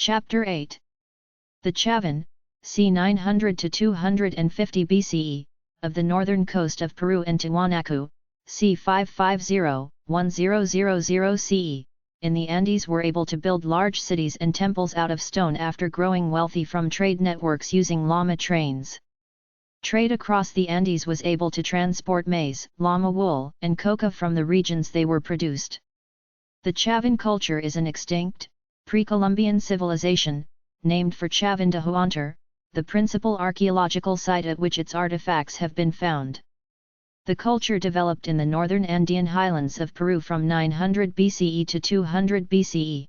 Chapter 8. The Chavan, c. 900 to 250 BCE, of the northern coast of Peru and Tiwanaku, c. 550-1000 CE, in the Andes were able to build large cities and temples out of stone after growing wealthy from trade networks using llama trains. Trade across the Andes was able to transport maize, llama wool, and coca from the regions they were produced. The Chavan culture is an extinct, pre-Columbian civilization, named for Chavan de Huantar, the principal archaeological site at which its artifacts have been found. The culture developed in the northern Andean highlands of Peru from 900 BCE to 200 BCE.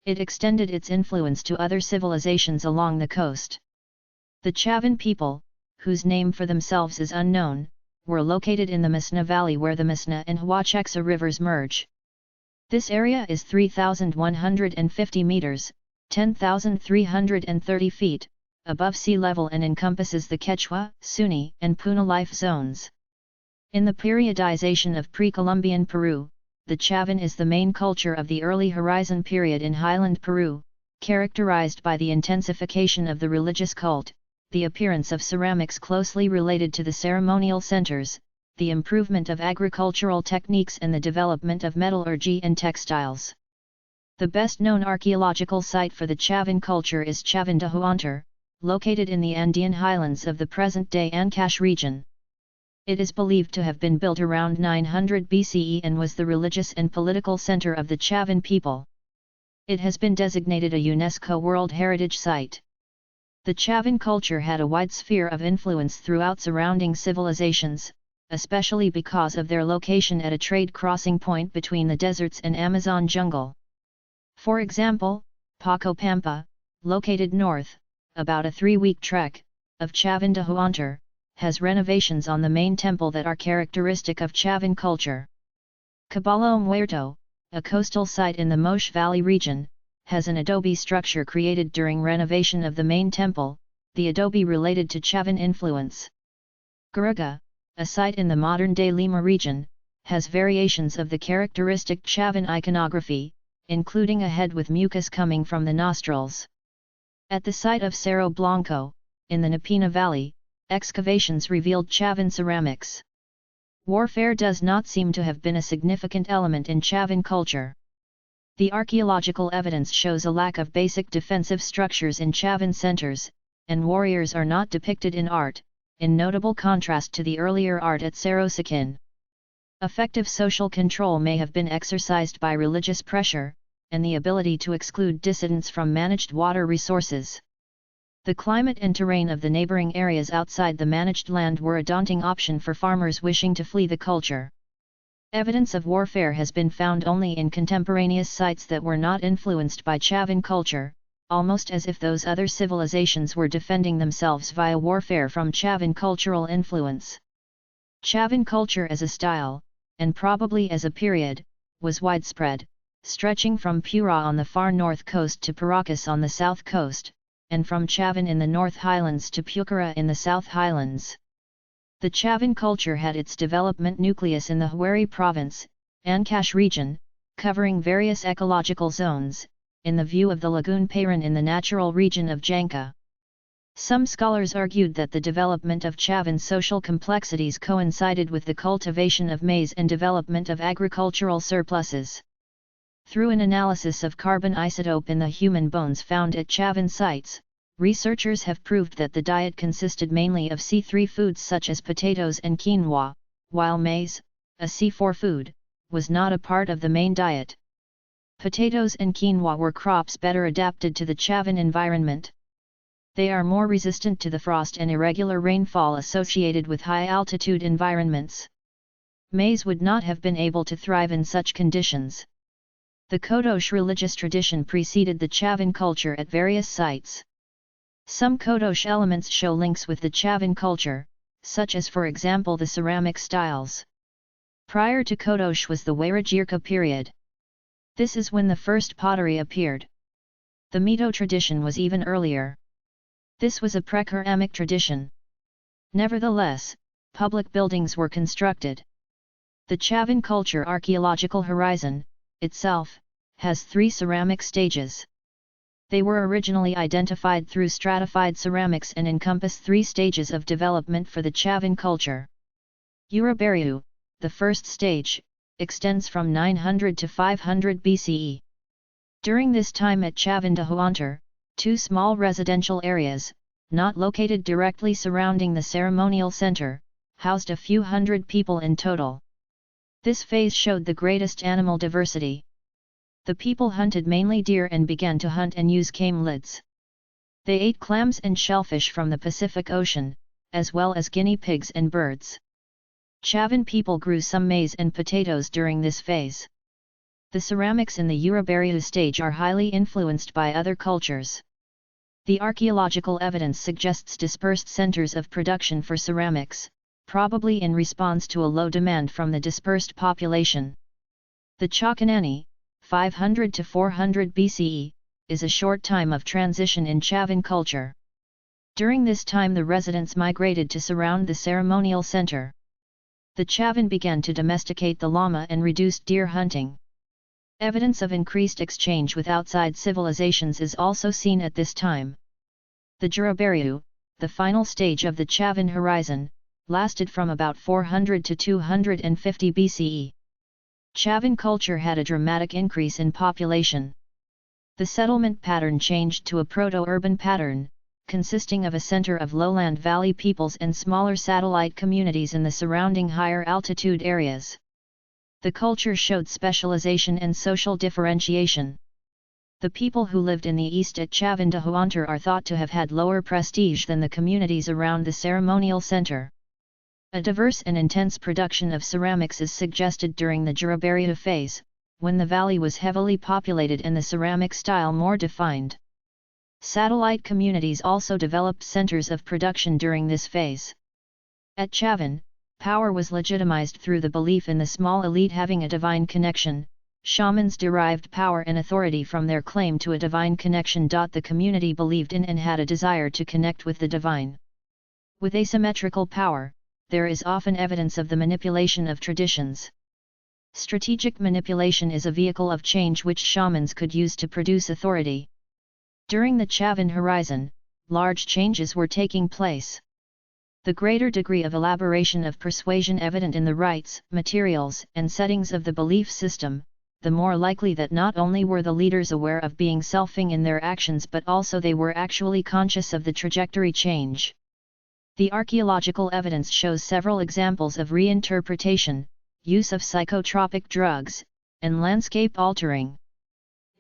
It extended its influence to other civilizations along the coast. The Chavan people, whose name for themselves is unknown, were located in the Masna Valley where the Masna and Huachexa rivers merge. This area is 3,150 meters, 10,330 feet, above sea level and encompasses the Quechua, Suni, and Puna life zones. In the periodization of pre-Columbian Peru, the Chavan is the main culture of the early Horizon period in highland Peru, characterized by the intensification of the religious cult, the appearance of ceramics closely related to the ceremonial centers, the improvement of agricultural techniques and the development of metallurgy and textiles. The best-known archaeological site for the Chavan culture is Chavan de Huantar, located in the Andean highlands of the present-day Ancash region. It is believed to have been built around 900 BCE and was the religious and political center of the Chavan people. It has been designated a UNESCO World Heritage Site. The Chavan culture had a wide sphere of influence throughout surrounding civilizations, especially because of their location at a trade crossing point between the deserts and Amazon jungle. For example, Paco Pampa, located north, about a 3-week trek, of Chavan de Huantar, has renovations on the main temple that are characteristic of Chavan culture. Caballo Muerto, a coastal site in the Moche Valley region, has an adobe structure created during renovation of the main temple, the adobe related to Chavan influence. Garuga, a site in the modern-day Lima region, has variations of the characteristic Chavan iconography, including a head with mucus coming from the nostrils. At the site of Cerro Blanco, in the Napina Valley, excavations revealed Chavan ceramics. Warfare does not seem to have been a significant element in Chavan culture. The archaeological evidence shows a lack of basic defensive structures in Chavan centers, and warriors are not depicted in art, in notable contrast to the earlier art at Cerro Siquin. Effective social control may have been exercised by religious pressure, and the ability to exclude dissidents from managed water resources. The climate and terrain of the neighboring areas outside the managed land were a daunting option for farmers wishing to flee the culture. Evidence of warfare has been found only in contemporaneous sites that were not influenced by Chavan culture, almost as if those other civilizations were defending themselves via warfare from Chavan cultural influence. Chavan culture as a style, and probably as a period, was widespread, stretching from Pura on the far north coast to Paracas on the south coast, and from Chavan in the North Highlands to Pucara in the South Highlands. The Chavan culture had its development nucleus in the Huari province, Ancash region, covering various ecological zones, in the view of the Lagoon Payran in the natural region of Janca. Some scholars argued that the development of Chavan social complexities coincided with the cultivation of maize and development of agricultural surpluses. Through an analysis of carbon isotope in the human bones found at Chavan sites, researchers have proved that the diet consisted mainly of C3 foods such as potatoes and quinoa, while maize, a C4 food, was not a part of the main diet. Potatoes and quinoa were crops better adapted to the Chavan environment. They are more resistant to the frost and irregular rainfall associated with high-altitude environments. Maize would not have been able to thrive in such conditions. The Kodosh religious tradition preceded the Chavan culture at various sites. Some Kodosh elements show links with the Chavan culture, such as for example the ceramic styles. Prior to Kodosh was the Wayajirka period. This is when the first pottery appeared. The Mito tradition was even earlier. This was a pre-ceramic tradition. Nevertheless, public buildings were constructed. The Chavan culture archaeological horizon, itself, has 3 ceramic stages. They were originally identified through stratified ceramics and encompass 3 stages of development for the Chavin culture. Urubariyu, the first stage, extends from 900 to 500 BCE. During this time at Chavindahuantar, 2 small residential areas, not located directly surrounding the ceremonial center, housed a few hundred people in total. This phase showed the greatest animal diversity. The people hunted mainly deer and began to hunt and use camelids. They ate clams and shellfish from the Pacific Ocean, as well as guinea pigs and birds. Chavin people grew some maize and potatoes during this phase. The ceramics in the Urubariyu stage are highly influenced by other cultures. The archaeological evidence suggests dispersed centers of production for ceramics, probably in response to a low demand from the dispersed population. The Chakanani, 500 to 400 BCE, is a short time of transition in Chavin culture. During this time the residents migrated to surround the ceremonial center. The Chavin began to domesticate the llama and reduced deer hunting. Evidence of increased exchange with outside civilizations is also seen at this time. The Jurubariyu, the final stage of the Chavin horizon, lasted from about 400 to 250 BCE. Chavin culture had a dramatic increase in population. The settlement pattern changed to a proto-urban pattern, consisting of a center of lowland valley peoples and smaller satellite communities in the surrounding higher altitude areas. The culture showed specialization and social differentiation. The people who lived in the east at Chavindahuantar are thought to have had lower prestige than the communities around the ceremonial center. A diverse and intense production of ceramics is suggested during the Jurubariyu phase, when the valley was heavily populated and the ceramic style more defined. Satellite communities also developed centers of production during this phase. At Chavin, power was legitimized through the belief in the small elite having a divine connection. Shamans derived power and authority from their claim to a divine connection. The community believed in and had a desire to connect with the divine. With asymmetrical power, there is often evidence of the manipulation of traditions. Strategic manipulation is a vehicle of change which shamans could use to produce authority. During the Chavin horizon, large changes were taking place. The greater degree of elaboration of persuasion evident in the rites, materials, and settings of the belief system, the more likely that not only were the leaders aware of being selfing in their actions but also they were actually conscious of the trajectory change. The archaeological evidence shows several examples of reinterpretation, use of psychotropic drugs, and landscape altering.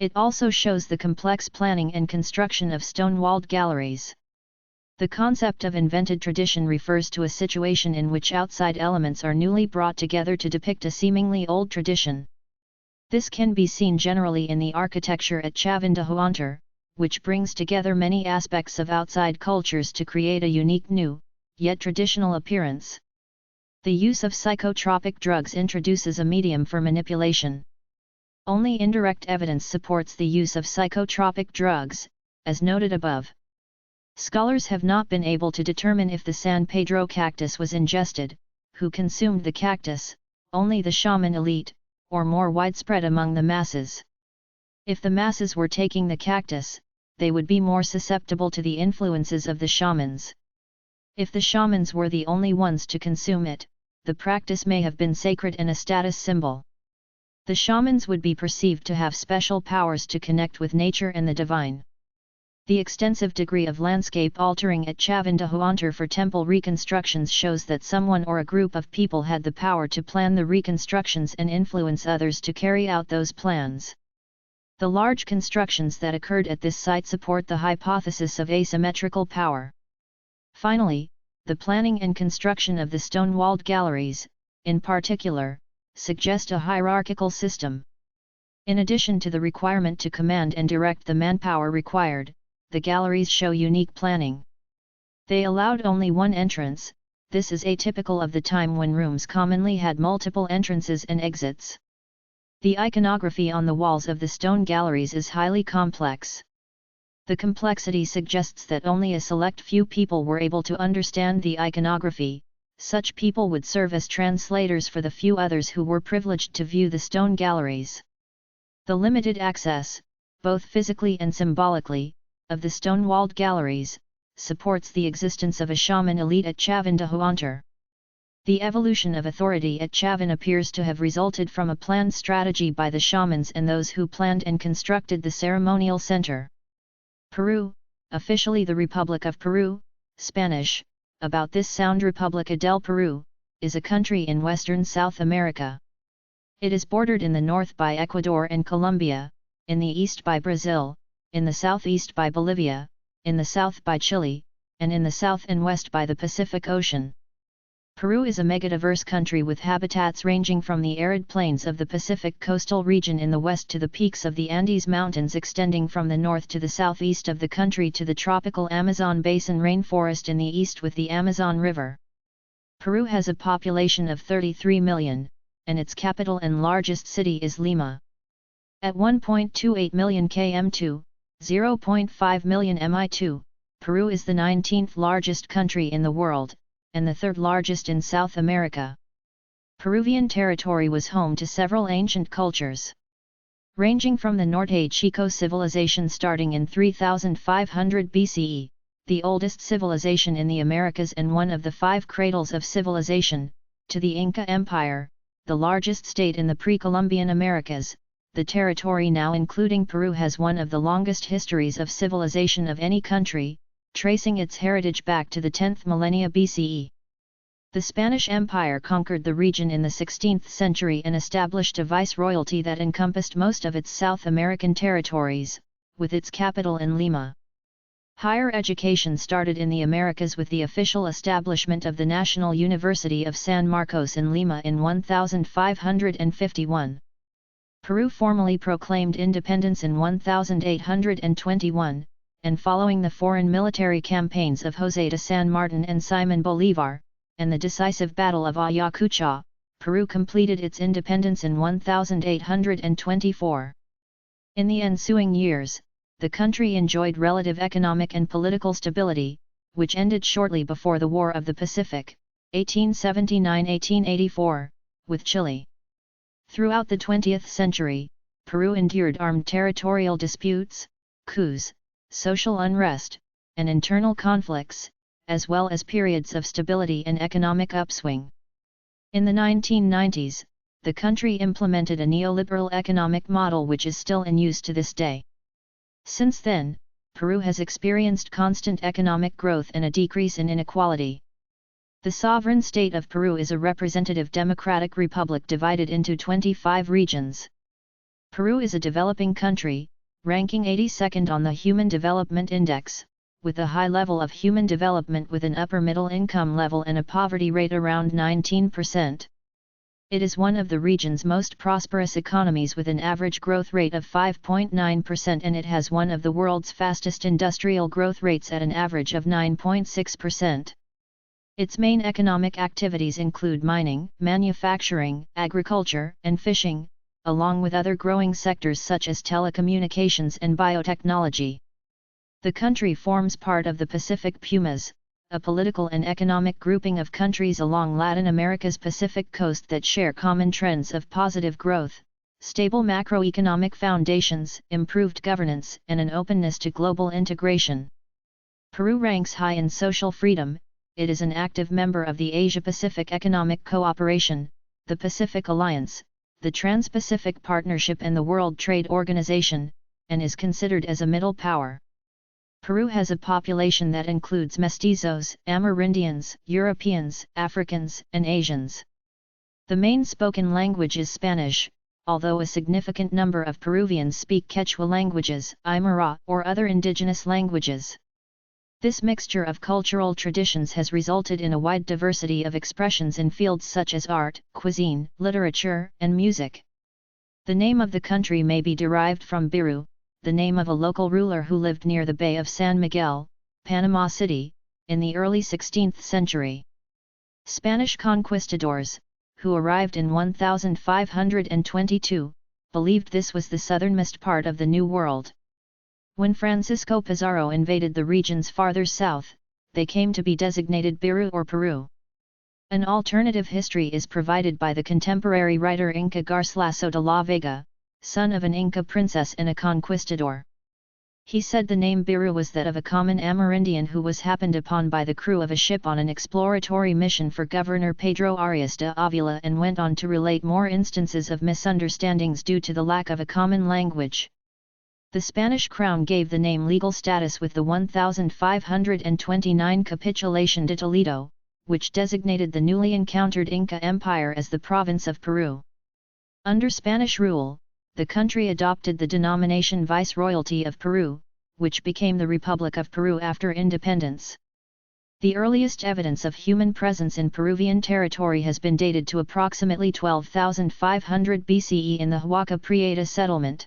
It also shows the complex planning and construction of stone-walled galleries. The concept of invented tradition refers to a situation in which outside elements are newly brought together to depict a seemingly old tradition. This can be seen generally in the architecture at Chavindahuantar, which brings together many aspects of outside cultures to create a unique new, yet traditional appearance. The use of psychotropic drugs introduces a medium for manipulation. Only indirect evidence supports the use of psychotropic drugs, as noted above. Scholars have not been able to determine if the San Pedro cactus was ingested, who consumed the cactus, only the shaman elite, or more widespread among the masses. If the masses were taking the cactus, they would be more susceptible to the influences of the shamans. If the shamans were the only ones to consume it, the practice may have been sacred and a status symbol. The shamans would be perceived to have special powers to connect with nature and the divine. The extensive degree of landscape altering at Chavindahuantar for temple reconstructions shows that someone or a group of people had the power to plan the reconstructions and influence others to carry out those plans. The large constructions that occurred at this site support the hypothesis of asymmetrical power. Finally, the planning and construction of the stone-walled galleries, in particular, suggest a hierarchical system. In addition to the requirement to command and direct the manpower required, the galleries show unique planning. They allowed only one entrance. This is atypical of the time when rooms commonly had multiple entrances and exits. The iconography on the walls of the stone galleries is highly complex. The complexity suggests that only a select few people were able to understand the iconography. Such people would serve as translators for the few others who were privileged to view the stone galleries. The limited access, both physically and symbolically, of the stone-walled galleries, supports the existence of a shaman elite at Chavan de Huantar. The evolution of authority at Chavan appears to have resulted from a planned strategy by the shamans and those who planned and constructed the ceremonial center. Peru, officially the Republic of Peru, Spanish, about this sound República del Perú, is a country in western South America. It is bordered in the north by Ecuador and Colombia, in the east by Brazil, in the southeast by Bolivia, in the south by Chile, and in the south and west by the Pacific Ocean. Peru is a megadiverse country with habitats ranging from the arid plains of the Pacific coastal region in the west to the peaks of the Andes Mountains extending from the north to the southeast of the country to the tropical Amazon basin rainforest in the east with the Amazon River. Peru has a population of 33 million, and its capital and largest city is Lima. At 1.28 million km2, 0.5 million mi2, Peru is the 19th largest country in the world, and the third largest in South America. Peruvian territory was home to several ancient cultures. Ranging from the Norte Chico civilization starting in 3500 BCE, the oldest civilization in the Americas and one of the 5 cradles of civilization, to the Inca Empire, the largest state in the pre-Columbian Americas, the territory now including Peru has one of the longest histories of civilization of any country, tracing its heritage back to the 10th millennia BCE. The Spanish Empire conquered the region in the 16th century and established a viceroyalty that encompassed most of its South American territories, with its capital in Lima. Higher education started in the Americas with the official establishment of the National University of San Marcos in Lima in 1551. Peru formally proclaimed independence in 1821, and following the foreign military campaigns of José de San Martin and Simón Bolívar, and the decisive Battle of Ayacucho, Peru completed its independence in 1824. In the ensuing years, the country enjoyed relative economic and political stability, which ended shortly before the War of the Pacific, 1879–1884, with Chile. Throughout the 20th century, Peru endured armed territorial disputes, coups, social unrest, and internal conflicts, as well as periods of stability and economic upswing. In the 1990s, the country implemented a neoliberal economic model which is still in use to this day. Since then, Peru has experienced constant economic growth and a decrease in inequality. The sovereign state of Peru is a representative democratic republic divided into 25 regions. Peru is a developing country, ranking 82nd on the Human Development Index, with a high level of human development with an upper middle income level and a poverty rate around 19%. It is one of the region's most prosperous economies with an average growth rate of 5.9% and it has one of the world's fastest industrial growth rates at an average of 9.6%. Its main economic activities include mining, manufacturing, agriculture, and fishing, along with other growing sectors such as telecommunications and biotechnology. The country forms part of the Pacific Pumas, a political and economic grouping of countries along Latin America's Pacific coast that share common trends of positive growth, stable macroeconomic foundations, improved governance, and an openness to global integration. Peru ranks high in social freedom. It is an active member of the Asia-Pacific Economic Cooperation, the Pacific Alliance, the Trans-Pacific Partnership and the World Trade Organization, and is considered as a middle power. Peru has a population that includes mestizos, Amerindians, Europeans, Africans, and Asians. The main spoken language is Spanish, although a significant number of Peruvians speak Quechua languages, Aymara, or other indigenous languages. This mixture of cultural traditions has resulted in a wide diversity of expressions in fields such as art, cuisine, literature, and music. The name of the country may be derived from Biru, the name of a local ruler who lived near the Bay of San Miguel, Panama City, in the early 16th century. Spanish conquistadors, who arrived in 1522, believed this was the southernmost part of the New World. When Francisco Pizarro invaded the regions farther south, they came to be designated Biru or Peru. An alternative history is provided by the contemporary writer Inca Garcilaso de la Vega, son of an Inca princess and a conquistador. He said the name Biru was that of a common Amerindian who was happened upon by the crew of a ship on an exploratory mission for Governor Pedro Arias de Avila, and went on to relate more instances of misunderstandings due to the lack of a common language. The Spanish crown gave the name legal status with the 1529 Capitulation de Toledo, which designated the newly encountered Inca Empire as the province of Peru. Under Spanish rule, the country adopted the denomination Viceroyalty of Peru, which became the Republic of Peru after independence. The earliest evidence of human presence in Peruvian territory has been dated to approximately 12,500 BCE in the Huaca Prieta settlement.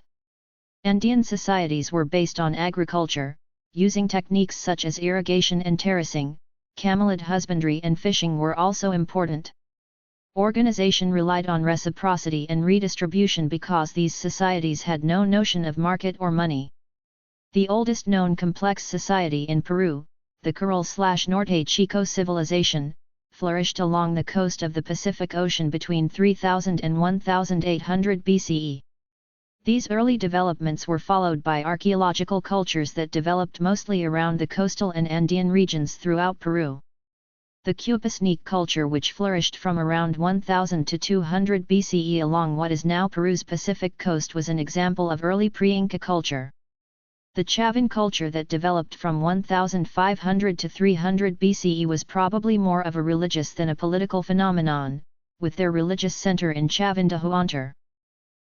Andean societies were based on agriculture, using techniques such as irrigation and terracing. Camelid husbandry and fishing were also important. Organization relied on reciprocity and redistribution because these societies had no notion of market or money. The oldest known complex society in Peru, the Coral/Norte Chico civilization, flourished along the coast of the Pacific Ocean between 3000 and 1800 BCE. These early developments were followed by archaeological cultures that developed mostly around the coastal and Andean regions throughout Peru. The Cupasnique culture, which flourished from around 1000 to 200 BCE along what is now Peru's Pacific coast, was an example of early pre-Inca culture. The Chavan culture that developed from 1500 to 300 BCE was probably more of a religious than a political phenomenon, with their religious center in Chavan de Huántar.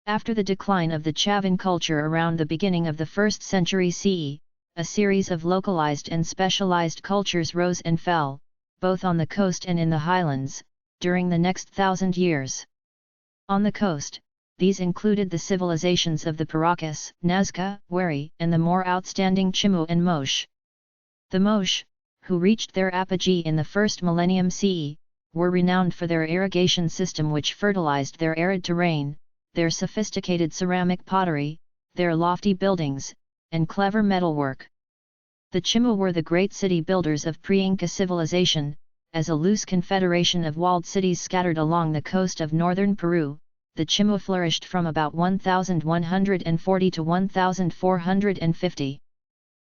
After the decline of the Chavan culture around the beginning of the 1st century CE, a series of localized and specialized cultures rose and fell, both on the coast and in the highlands, during the next 1,000 years. On the coast, these included the civilizations of the Paracas, Nazca, Wari, and the more outstanding Chimu and Moche. The Moche, who reached their apogee in the 1st millennium CE, were renowned for their irrigation system which fertilized their arid terrain, their sophisticated ceramic pottery, their lofty buildings, and clever metalwork. The Chimu were the great city builders of pre-Inca civilization, as a loose confederation of walled cities scattered along the coast of northern Peru. The Chimu flourished from about 1140 to 1450.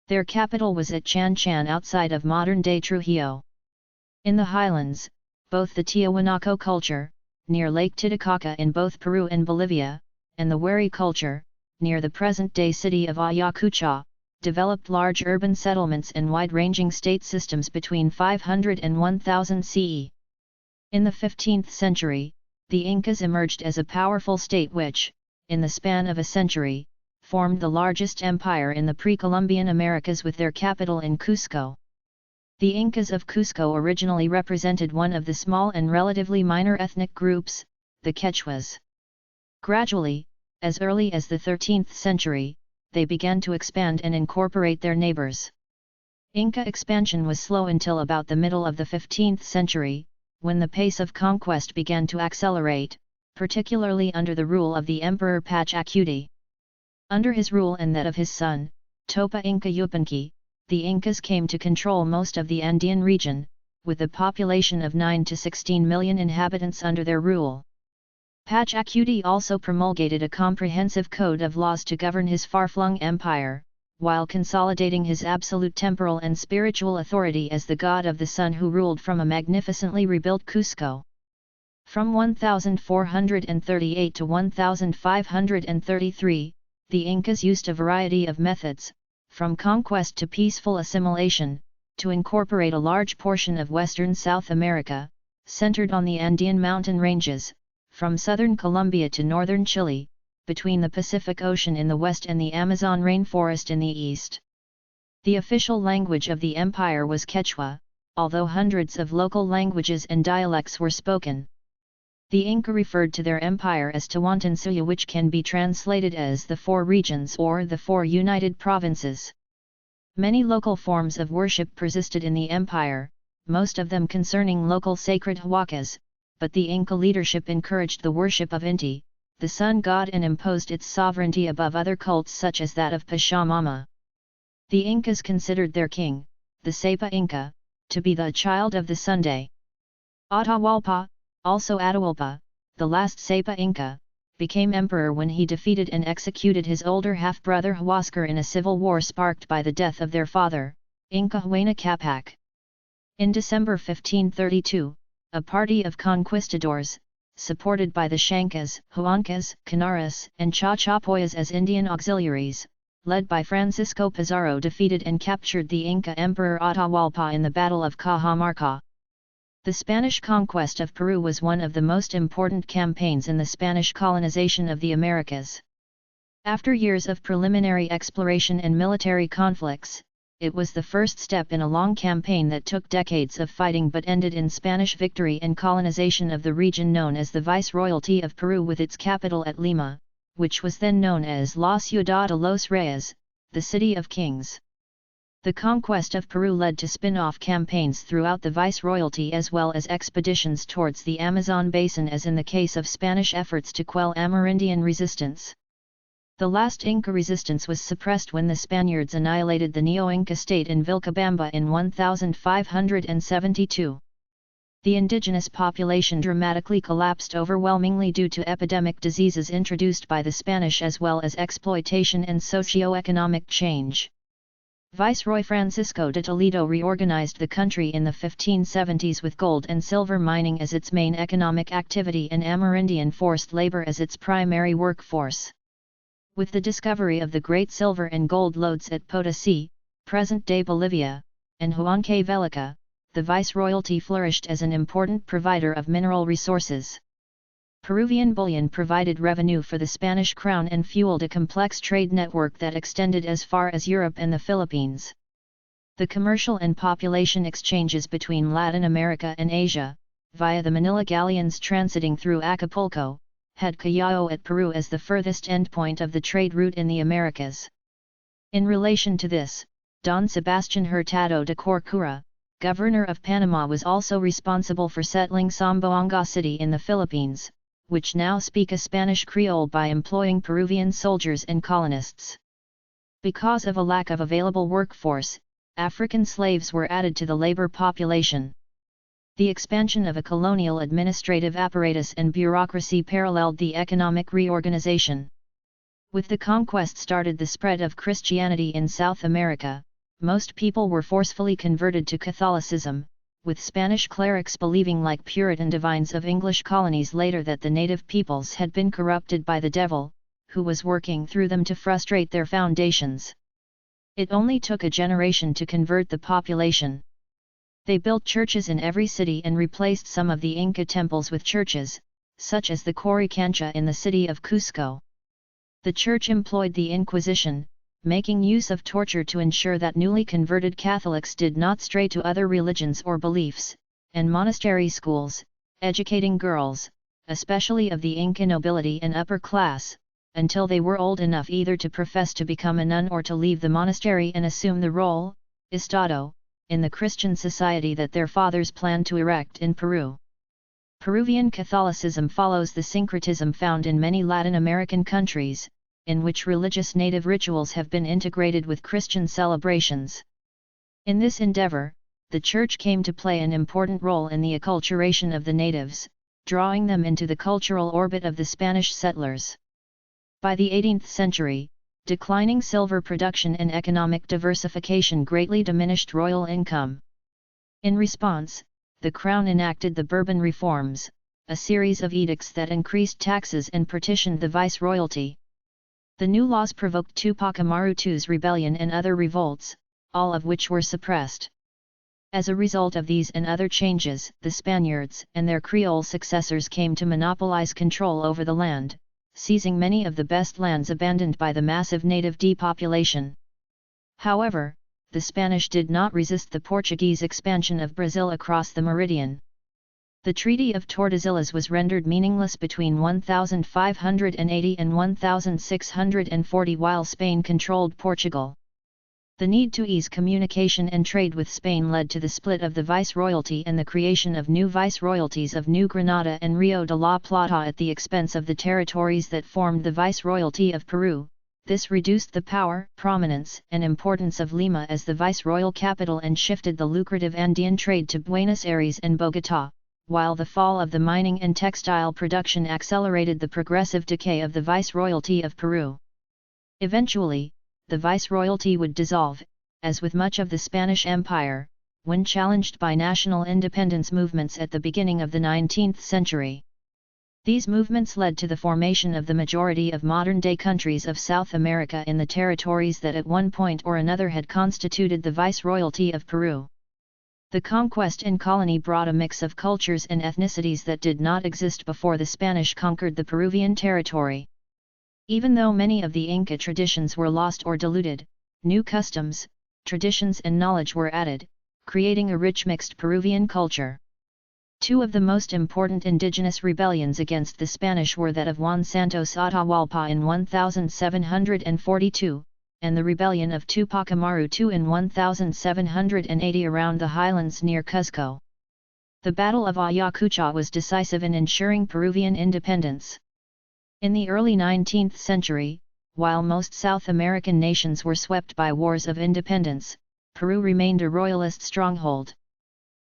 Their capital was at Chan Chan outside of modern-day Trujillo. In the highlands, both the Tiahuanaco culture, near Lake Titicaca in both Peru and Bolivia, and the Wari culture, near the present-day city of Ayacucho, developed large urban settlements and wide-ranging state systems between 500 and 1000 CE. In the 15th century, the Incas emerged as a powerful state which, in the span of a century, formed the largest empire in the pre-Columbian Americas with their capital in Cusco. The Incas of Cusco originally represented one of the small and relatively minor ethnic groups, the Quechuas. Gradually, as early as the 13th century, they began to expand and incorporate their neighbors. Inca expansion was slow until about the middle of the 15th century, when the pace of conquest began to accelerate, particularly under the rule of the Emperor Pachacuti. Under his rule and that of his son, Topa Inca Yupanqui, the Incas came to control most of the Andean region, with a population of 9 to 16 million inhabitants under their rule. Pachacuti also promulgated a comprehensive code of laws to govern his far-flung empire, while consolidating his absolute temporal and spiritual authority as the god of the sun who ruled from a magnificently rebuilt Cusco. From 1438 to 1533, the Incas used a variety of methods, from conquest to peaceful assimilation, to incorporate a large portion of western South America, centered on the Andean mountain ranges, from southern Colombia to northern Chile, between the Pacific Ocean in the west and the Amazon rainforest in the east. The official language of the empire was Quechua, although hundreds of local languages and dialects were spoken. The Inca referred to their empire as Tawantinsuya, which can be translated as the Four Regions or the Four United Provinces. Many local forms of worship persisted in the empire, most of them concerning local sacred huacas, but the Inca leadership encouraged the worship of Inti, the sun god, and imposed its sovereignty above other cults such as that of Pachamama. The Incas considered their king, the Sapa Inca, to be the child of the Sunday. Atahualpa, also Atahualpa, the last Sapa Inca, became emperor when he defeated and executed his older half-brother Huascar in a civil war sparked by the death of their father, Inca Huayna Capac. In December 1532, a party of conquistadors, supported by the Shancas, Huancas, Canaras, and Chachapoyas as Indian auxiliaries, led by Francisco Pizarro, defeated and captured the Inca Emperor Atahualpa in the Battle of Cajamarca. The Spanish conquest of Peru was one of the most important campaigns in the Spanish colonization of the Americas. After years of preliminary exploration and military conflicts, it was the first step in a long campaign that took decades of fighting but ended in Spanish victory and colonization of the region known as the Viceroyalty of Peru, with its capital at Lima, which was then known as La Ciudad de los Reyes, the City of Kings. The conquest of Peru led to spin-off campaigns throughout the Viceroyalty as well as expeditions towards the Amazon basin, as in the case of Spanish efforts to quell Amerindian resistance. The last Inca resistance was suppressed when the Spaniards annihilated the Neo-Inca state in Vilcabamba in 1572. The indigenous population dramatically collapsed, overwhelmingly due to epidemic diseases introduced by the Spanish as well as exploitation and socio-economic change. Viceroy Francisco de Toledo reorganized the country in the 1570s with gold and silver mining as its main economic activity and Amerindian forced labor as its primary workforce. With the discovery of the great silver and gold lodes at Potosí, present-day Bolivia, and Huancavelica, the Viceroyalty flourished as an important provider of mineral resources. Peruvian bullion provided revenue for the Spanish crown and fueled a complex trade network that extended as far as Europe and the Philippines. The commercial and population exchanges between Latin America and Asia, via the Manila galleons transiting through Acapulco, had Callao at Peru as the furthest endpoint of the trade route in the Americas. In relation to this, Don Sebastián Hurtado de Corcura, governor of Panama, was also responsible for settling Zamboanga City in the Philippines, which now speak a Spanish Creole, by employing Peruvian soldiers and colonists. Because of a lack of available workforce, African slaves were added to the labor population. The expansion of a colonial administrative apparatus and bureaucracy paralleled the economic reorganization. With the conquest started the spread of Christianity in South America. Most people were forcefully converted to Catholicism, with Spanish clerics believing, like Puritan divines of English colonies later, that the native peoples had been corrupted by the devil, who was working through them to frustrate their foundations. It only took a generation to convert the population. They built churches in every city and replaced some of the Inca temples with churches, such as the Coricancha in the city of Cusco. The church employed the Inquisition, making use of torture to ensure that newly converted Catholics did not stray to other religions or beliefs, and monastery schools, educating girls, especially of the Inca nobility and upper class, until they were old enough either to profess to become a nun or to leave the monastery and assume the role, Estado, in the Christian society that their fathers planned to erect in Peru. Peruvian Catholicism follows the syncretism found in many Latin American countries, in which religious native rituals have been integrated with Christian celebrations. In this endeavor, the Church came to play an important role in the acculturation of the natives, drawing them into the cultural orbit of the Spanish settlers. By the 18th century, declining silver production and economic diversification greatly diminished royal income. In response, the Crown enacted the Bourbon Reforms, a series of edicts that increased taxes and partitioned the viceroyalty. The new laws provoked Tupac Amaru II's rebellion and other revolts, all of which were suppressed. As a result of these and other changes, the Spaniards and their Creole successors came to monopolize control over the land, seizing many of the best lands abandoned by the massive native depopulation. However, the Spanish did not resist the Portuguese expansion of Brazil across the meridian. The Treaty of Tordesillas was rendered meaningless between 1580 and 1640 while Spain controlled Portugal. The need to ease communication and trade with Spain led to the split of the Viceroyalty and the creation of new Viceroyalties of New Granada and Rio de la Plata at the expense of the territories that formed the Viceroyalty of Peru. This reduced the power, prominence, and importance of Lima as the viceroyal capital and shifted the lucrative Andean trade to Buenos Aires and Bogotá, while the fall of the mining and textile production accelerated the progressive decay of the Viceroyalty of Peru. Eventually, the Viceroyalty would dissolve, as with much of the Spanish Empire, when challenged by national independence movements at the beginning of the 19th century. These movements led to the formation of the majority of modern-day countries of South America in the territories that at one point or another had constituted the Viceroyalty of Peru. The conquest and colony brought a mix of cultures and ethnicities that did not exist before the Spanish conquered the Peruvian territory. Even though many of the Inca traditions were lost or diluted, new customs, traditions and knowledge were added, creating a rich mixed Peruvian culture. Two of the most important indigenous rebellions against the Spanish were that of Juan Santos Atahualpa in 1742, and the rebellion of Tupac Amaru II in 1780 around the highlands near Cuzco. The Battle of Ayacucho was decisive in ensuring Peruvian independence. In the early 19th century, while most South American nations were swept by wars of independence, Peru remained a royalist stronghold.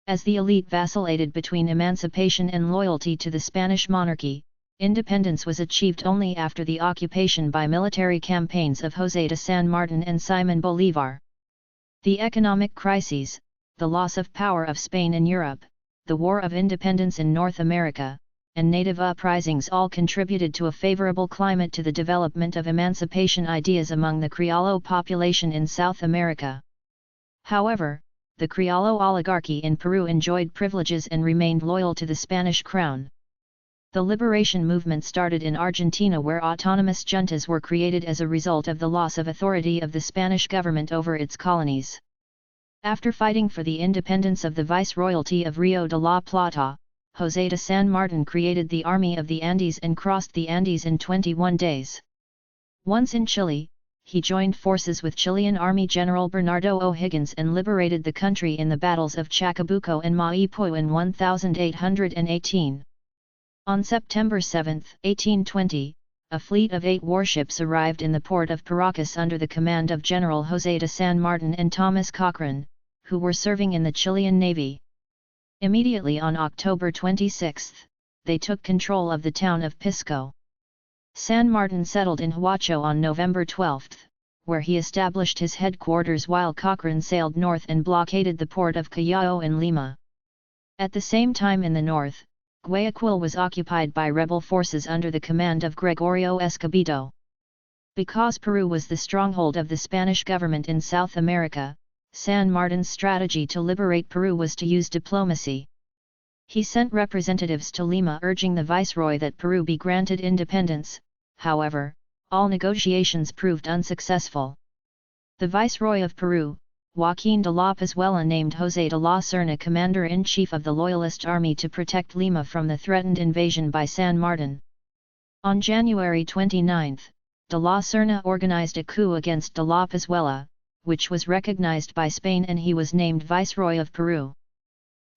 As the elite vacillated between emancipation and loyalty to the Spanish monarchy, independence was achieved only after the occupation by military campaigns of José de San Martin and Simón Bolívar. The economic crises, the loss of power of Spain in Europe, the War of Independence in North America, and native uprisings all contributed to a favorable climate to the development of emancipation ideas among the Criollo population in South America. However, the Criollo oligarchy in Peru enjoyed privileges and remained loyal to the Spanish crown. The liberation movement started in Argentina, where autonomous juntas were created as a result of the loss of authority of the Spanish government over its colonies. After fighting for the independence of the Viceroyalty of Rio de la Plata, José de San Martin created the Army of the Andes and crossed the Andes in 21 days. Once in Chile, he joined forces with Chilean Army General Bernardo O'Higgins and liberated the country in the battles of Chacabuco and Maipú in 1818. On September 7, 1820, a fleet of 8 warships arrived in the port of Paracas under the command of General José de San Martin and Thomas Cochrane, who were serving in the Chilean Navy. Immediately on October 26, they took control of the town of Pisco. San Martin settled in Huacho on November 12, where he established his headquarters while Cochrane sailed north and blockaded the port of Callao in Lima. At the same time in the north, Guayaquil was occupied by rebel forces under the command of Gregorio Escobedo. Because Peru was the stronghold of the Spanish government in South America, San Martin's strategy to liberate Peru was to use diplomacy. He sent representatives to Lima urging the viceroy that Peru be granted independence. However, all negotiations proved unsuccessful. The Viceroy of Peru, Joaquín de la Pezuela, named José de la Serna commander-in-chief of the Loyalist army to protect Lima from the threatened invasion by San Martin. On January 29, de la Serna organized a coup against de la Pezuela, which was recognized by Spain, and he was named Viceroy of Peru.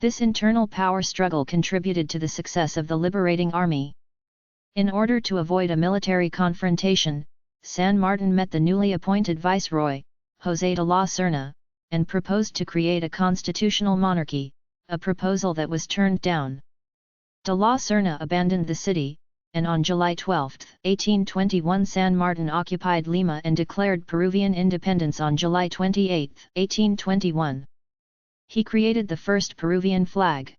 This internal power struggle contributed to the success of the liberating army. In order to avoid a military confrontation, San Martin met the newly appointed viceroy, José de la Serna, and proposed to create a constitutional monarchy, a proposal that was turned down. De la Serna abandoned the city, and on July 12, 1821 San Martin occupied Lima and declared Peruvian independence on July 28, 1821. He created the first Peruvian flag.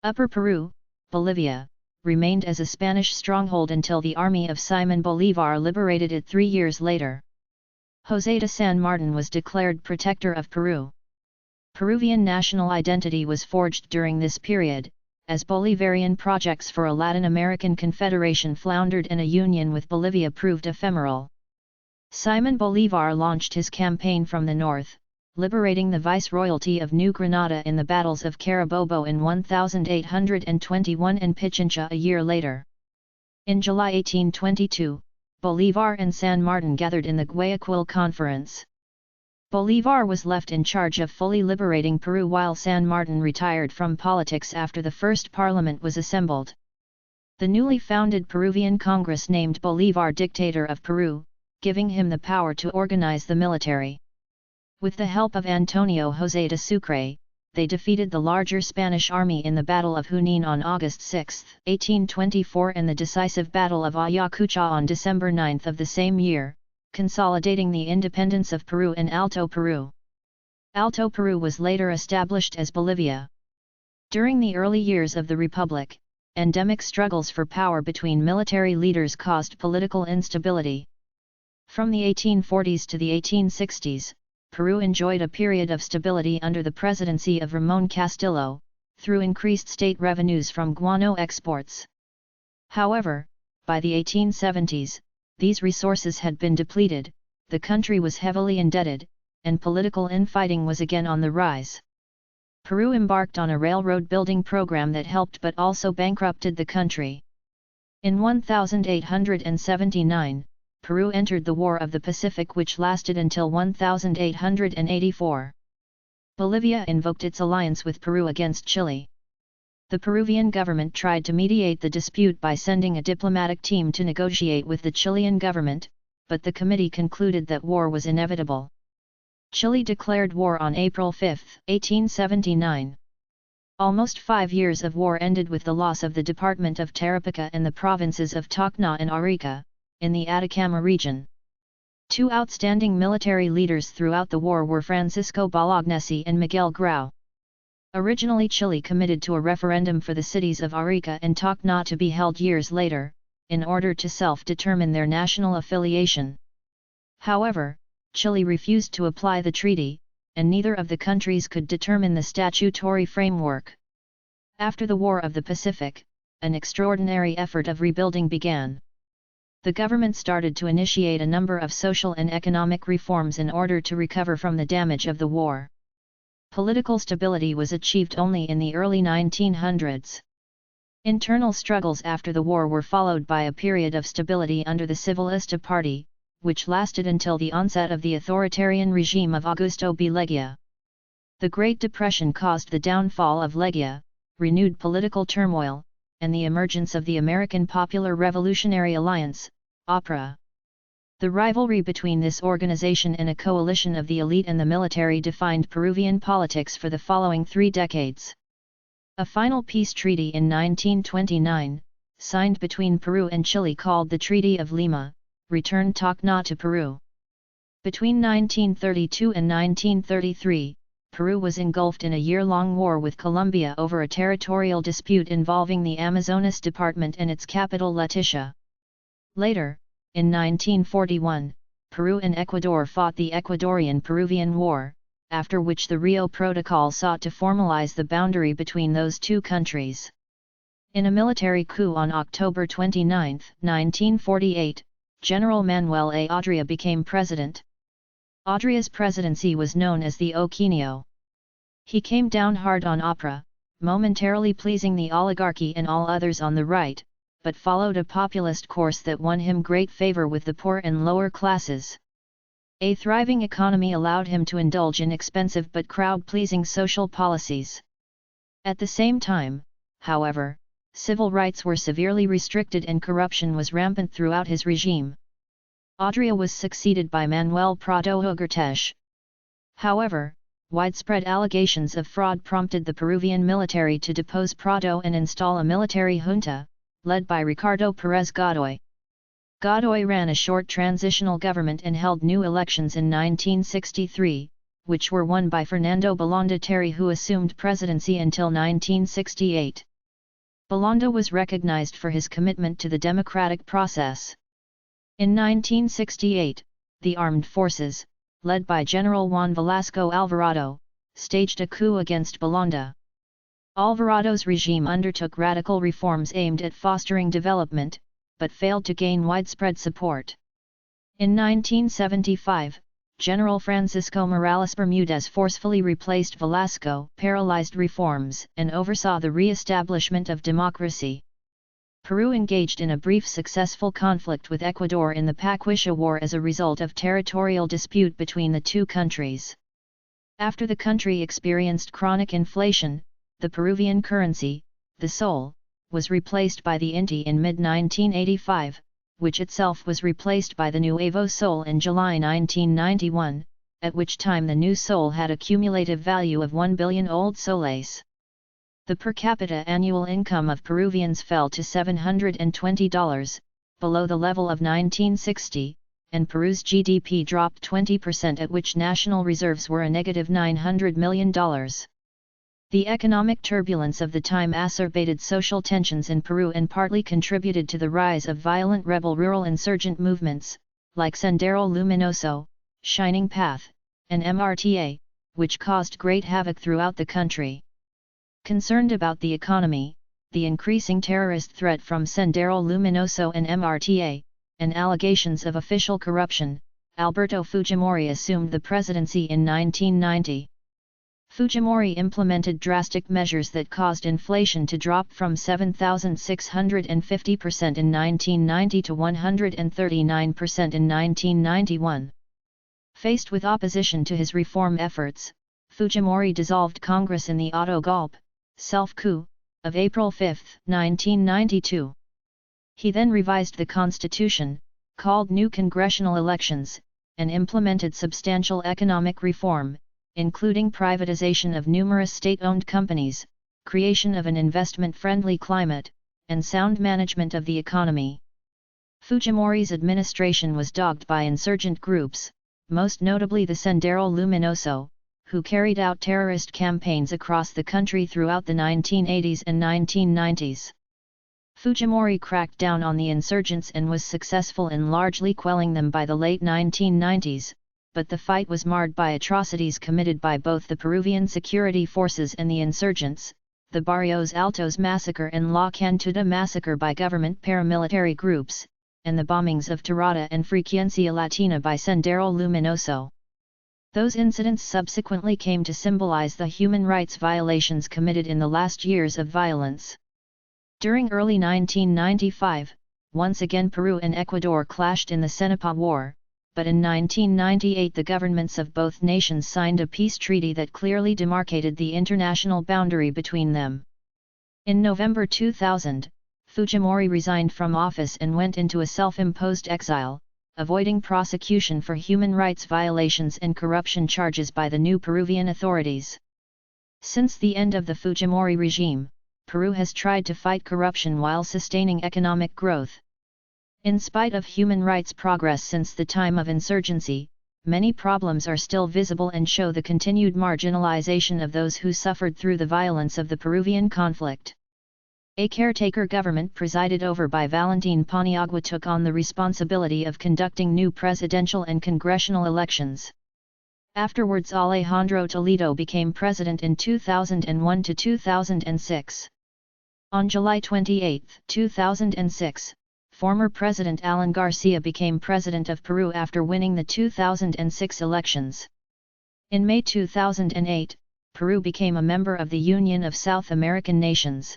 Upper Peru, Bolivia, remained as a Spanish stronghold until the army of Simón Bolívar liberated it 3 years later. José de San Martin was declared protector of Peru. Peruvian national identity was forged during this period, as Bolivarian projects for a Latin American confederation floundered and a union with Bolivia proved ephemeral. Simón Bolívar launched his campaign from the north, liberating the Viceroyalty of New Granada in the battles of Carabobo in 1821 and Pichincha a year later. In July 1822, Bolívar and San Martin gathered in the Guayaquil Conference. Bolívar was left in charge of fully liberating Peru while San Martin retired from politics after the first parliament was assembled. The newly founded Peruvian Congress named Bolívar dictator of Peru, giving him the power to organize the military. With the help of Antonio José de Sucre, they defeated the larger Spanish army in the Battle of Junín on August 6, 1824 and the decisive Battle of Ayacucho on December 9 of the same year, consolidating the independence of Peru and Alto Peru. Alto Peru was later established as Bolivia. During the early years of the Republic, endemic struggles for power between military leaders caused political instability. From the 1840s to the 1860s, Peru enjoyed a period of stability under the presidency of Ramón Castillo, through increased state revenues from guano exports. However, by the 1870s, these resources had been depleted, the country was heavily indebted, and political infighting was again on the rise. Peru embarked on a railroad building program that helped but also bankrupted the country. In 1879, Peru entered the War of the Pacific, which lasted until 1884. Bolivia invoked its alliance with Peru against Chile. The Peruvian government tried to mediate the dispute by sending a diplomatic team to negotiate with the Chilean government, but the committee concluded that war was inevitable. Chile declared war on April 5, 1879. Almost 5 years of war ended with the loss of the Department of Tarapacá and the provinces of Tacna and Arica, in the Atacama region. Two outstanding military leaders throughout the war were Francisco Bolognesi and Miguel Grau. Originally Chile committed to a referendum for the cities of Arica and Tacna to be held years later, in order to self-determine their national affiliation. However, Chile refused to apply the treaty, and neither of the countries could determine the statutory framework. After the War of the Pacific, an extraordinary effort of rebuilding began. The government started to initiate a number of social and economic reforms in order to recover from the damage of the war. Political stability was achieved only in the early 1900s. Internal struggles after the war were followed by a period of stability under the Civilista Party, which lasted until the onset of the authoritarian regime of Augusto B. Leguía. The Great Depression caused the downfall of Leguía, renewed political turmoil, and the emergence of the American Popular Revolutionary Alliance, APRA. The rivalry between this organization and a coalition of the elite and the military defined Peruvian politics for the following 3 decades. A final peace treaty in 1929, signed between Peru and Chile called the Treaty of Lima, returned Tacna to Peru. Between 1932 and 1933, Peru was engulfed in a year-long war with Colombia over a territorial dispute involving the Amazonas Department and its capital Leticia. Later, in 1941, Peru and Ecuador fought the Ecuadorian-Peruvian War, after which the Rio Protocol sought to formalize the boundary between those two countries. In a military coup on October 29, 1948, General Manuel A. Odría became president. Odría's presidency was known as the Oquinio. He came down hard on APRA, momentarily pleasing the oligarchy and all others on the right, but followed a populist course that won him great favor with the poor and lower classes. A thriving economy allowed him to indulge in expensive but crowd-pleasing social policies. At the same time, however, civil rights were severely restricted and corruption was rampant throughout his regime. Odría was succeeded by Manuel Prado Ugarteche. However, widespread allegations of fraud prompted the Peruvian military to depose Prado and install a military junta, led by Ricardo Pérez Godoy. Godoy ran a short transitional government and held new elections in 1963, which were won by Fernando Belaúnde Terry, who assumed presidency until 1968. Belaúnde was recognized for his commitment to the democratic process. In 1968, the armed forces, led by General Juan Velasco Alvarado, staged a coup against Belaúnde. Alvarado's regime undertook radical reforms aimed at fostering development, but failed to gain widespread support. In 1975, General Francisco Morales Bermudez forcefully replaced Velasco, paralyzed reforms, and oversaw the re-establishment of democracy. Peru engaged in a brief successful conflict with Ecuador in the Pacuisha War as a result of territorial dispute between the two countries. After the country experienced chronic inflation, the Peruvian currency, the sol, was replaced by the inti in mid-1985, which itself was replaced by the Nuevo Sol in July 1991. at which time the new sol had a cumulative value of 1 billion old soles. The per capita annual income of Peruvians fell to $720, below the level of 1960, and Peru's GDP dropped 20%, at which national reserves were a negative $900 million. The economic turbulence of the time exacerbated social tensions in Peru and partly contributed to the rise of violent rebel rural insurgent movements, like Sendero Luminoso, Shining Path, and MRTA, which caused great havoc throughout the country. Concerned about the economy, the increasing terrorist threat from Sendero Luminoso and MRTA, and allegations of official corruption, Alberto Fujimori assumed the presidency in 1990. Fujimori implemented drastic measures that caused inflation to drop from 7,650% in 1990 to 139% in 1991. Faced with opposition to his reform efforts, Fujimori dissolved Congress in the auto-golpe, self-coup, of April 5, 1992. He then revised the constitution, called new congressional elections, and implemented substantial economic reform, including privatization of numerous state-owned companies, creation of an investment-friendly climate, and sound management of the economy. Fujimori's administration was dogged by insurgent groups, most notably the Sendero Luminoso, who carried out terrorist campaigns across the country throughout the 1980s and 1990s. Fujimori cracked down on the insurgents and was successful in largely quelling them by the late 1990s, but the fight was marred by atrocities committed by both the Peruvian security forces and the insurgents, the Barrios Altos massacre and La Cantuda massacre by government paramilitary groups, and the bombings of Tirada and Frecuencia Latina by Sendero Luminoso. Those incidents subsequently came to symbolize the human rights violations committed in the last years of violence. During early 1995, once again Peru and Ecuador clashed in the Cenepa War, but in 1998 the governments of both nations signed a peace treaty that clearly demarcated the international boundary between them. In November 2000, Fujimori resigned from office and went into a self-imposed exile, avoiding prosecution for human rights violations and corruption charges by the new Peruvian authorities. Since the end of the Fujimori regime, Peru has tried to fight corruption while sustaining economic growth. In spite of human rights progress since the time of insurgency, many problems are still visible and show the continued marginalization of those who suffered through the violence of the Peruvian conflict. A caretaker government presided over by Valentin Paniagua took on the responsibility of conducting new presidential and congressional elections. Afterwards Alejandro Toledo became president in 2001 to 2006. On July 28, 2006, former President Alan Garcia became president of Peru after winning the 2006 elections. In May 2008, Peru became a member of the Union of South American Nations.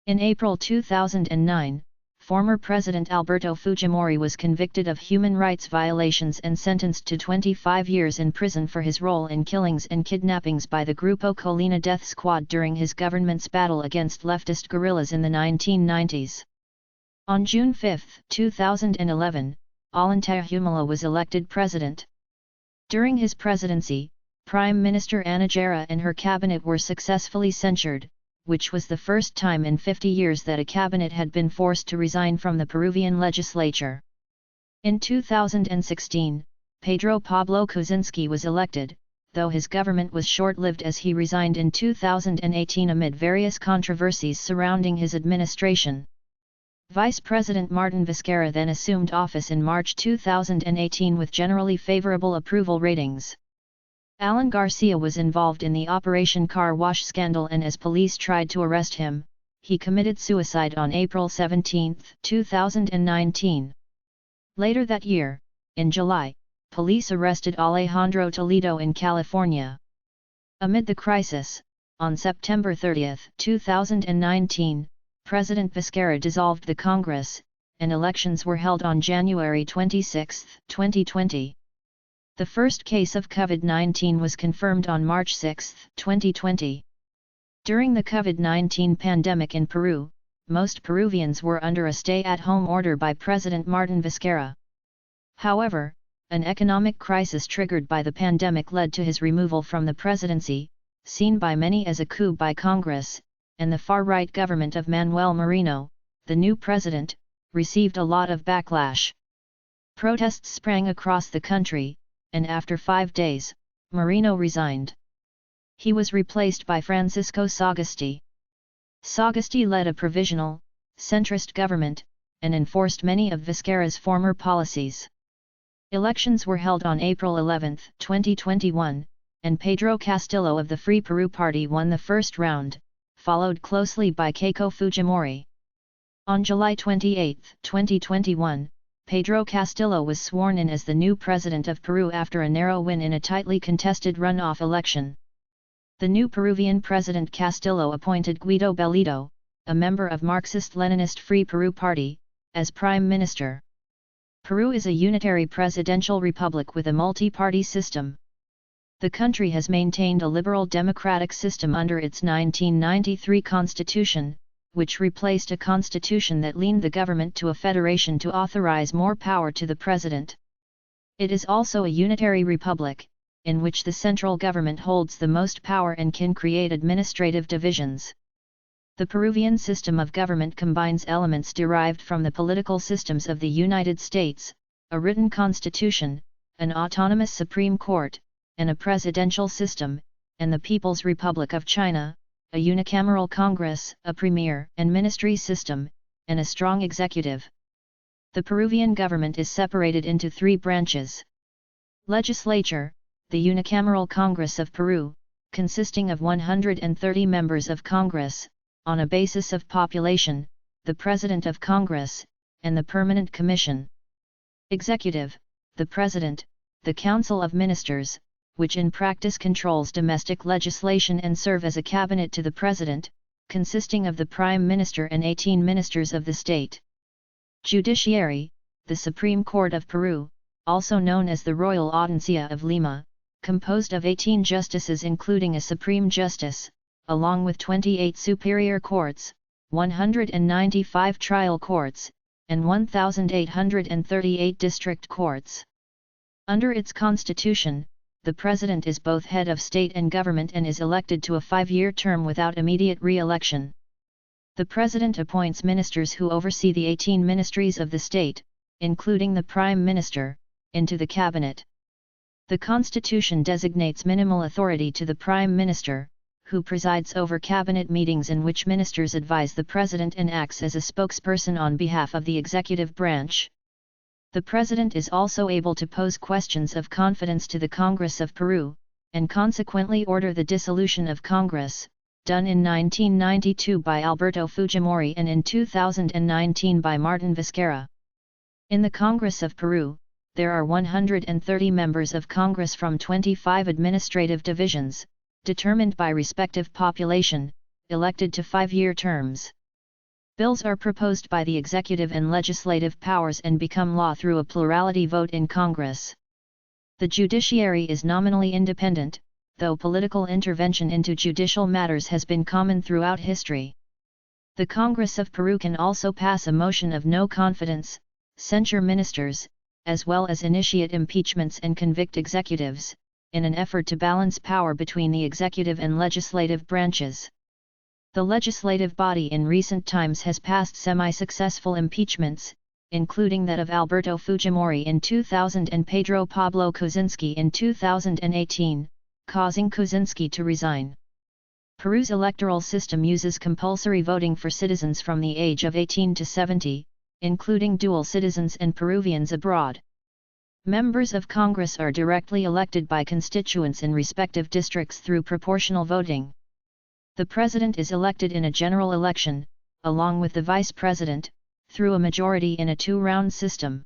In April 2009, former President Alberto Fujimori was convicted of human rights violations and sentenced to 25 years in prison for his role in killings and kidnappings by the Grupo Colina Death Squad during his government's battle against leftist guerrillas in the 1990s. On June 5, 2011, Ollantaytamala Humala was elected president. During his presidency, Prime Minister Ana Guerra and her cabinet were successfully censured, which was the first time in 50 years that a cabinet had been forced to resign from the Peruvian legislature. In 2016, Pedro Pablo Kuczynski was elected, though his government was short-lived as he resigned in 2018 amid various controversies surrounding his administration. Vice President Martin Vizcarra then assumed office in March 2018 with generally favorable approval ratings. Alan Garcia was involved in the Operation Car Wash scandal, and as police tried to arrest him, he committed suicide on April 17, 2019. Later that year, in July, police arrested Alejandro Toledo in California. Amid the crisis, on September 30, 2019, President Vizcarra dissolved the Congress, and elections were held on January 26, 2020. The first case of COVID-19 was confirmed on March 6, 2020. During the COVID-19 pandemic in Peru, most Peruvians were under a stay-at-home order by President Martin Vizcarra. However, An economic crisis triggered by the pandemic led to his removal from the presidency, seen by many as a coup by Congress, and the far-right government of Manuel Merino, the new president, received a lot of backlash. Protests sprang across the country, and after 5 days, Merino resigned. He was replaced by Francisco Sagasti. Sagasti led a provisional, centrist government, and enforced many of Vizcarra's former policies. Elections were held on April 11, 2021, and Pedro Castillo of the Free Peru Party won the first round, followed closely by Keiko Fujimori. On July 28, 2021, Pedro Castillo was sworn in as the new president of Peru after a narrow win in a tightly contested runoff election. The new Peruvian president Castillo appointed Guido Bellido, a member of Marxist-Leninist Free Peru Party, as prime minister. Peru is a unitary presidential republic with a multi-party system. The country has maintained a liberal democratic system under its 1993 constitution, which replaced a constitution that leaned the government to a federation to authorize more power to the president. It is also a unitary republic, in which the central government holds the most power and can create administrative divisions. The Peruvian system of government combines elements derived from the political systems of the United States, a written constitution, an autonomous Supreme Court, and a presidential system, and the People's Republic of China, a unicameral Congress, a premier and ministry system, and a strong executive. The Peruvian government is separated into 3 branches. Legislature, the unicameral Congress of Peru, consisting of 130 members of Congress, on a basis of population, the President of Congress, and the Permanent Commission. Executive, the President, the Council of Ministers, which in practice controls domestic legislation and serve as a cabinet to the President, consisting of the Prime Minister and 18 ministers of the state. Judiciary, the Supreme Court of Peru, also known as the Royal Audiencia of Lima, composed of 18 justices including a Supreme Justice, along with 28 superior courts, 195 trial courts, and 1,838 district courts. Under its constitution, the President is both head of state and government and is elected to a 5-year term without immediate re-election. The President appoints ministers who oversee the 18 ministries of the state, including the Prime Minister, into the cabinet. The Constitution designates minimal authority to the Prime Minister, who presides over cabinet meetings in which ministers advise the President and acts as a spokesperson on behalf of the executive branch. The President is also able to pose questions of confidence to the Congress of Peru, and consequently order the dissolution of Congress, done in 1992 by Alberto Fujimori and in 2019 by Martin Vizcarra. In the Congress of Peru, there are 130 members of Congress from 25 administrative divisions, determined by respective population, elected to 5-year terms. Bills are proposed by the executive and legislative powers and become law through a plurality vote in Congress. The judiciary is nominally independent, though political intervention into judicial matters has been common throughout history. The Congress of Peru can also pass a motion of no confidence, censure ministers, as well as initiate impeachments and convict executives, in an effort to balance power between the executive and legislative branches. The legislative body in recent times has passed semi-successful impeachments, including that of Alberto Fujimori in 2000 and Pedro Pablo Kuczynski in 2018, causing Kuczynski to resign. Peru's electoral system uses compulsory voting for citizens from the age of 18 to 70, including dual citizens and Peruvians abroad. Members of Congress are directly elected by constituents in respective districts through proportional voting. The President is elected in a general election, along with the Vice President, through a majority in a 2-round system.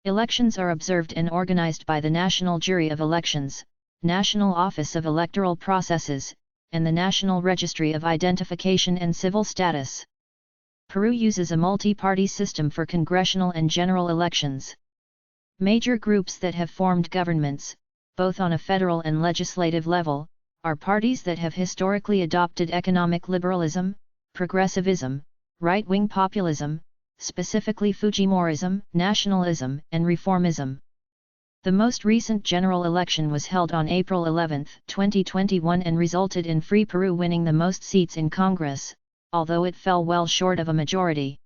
Elections are observed and organized by the National Jury of Elections, National Office of Electoral Processes, and the National Registry of Identification and Civil Status. Peru uses a multi-party system for congressional and general elections. Major groups that have formed governments, both on a federal and legislative level, are parties that have historically adopted economic liberalism, progressivism, right-wing populism, specifically Fujimorism, nationalism, and reformism. The most recent general election was held on April 11, 2021 and resulted in Free Peru winning the most seats in Congress, although it fell well short of a majority.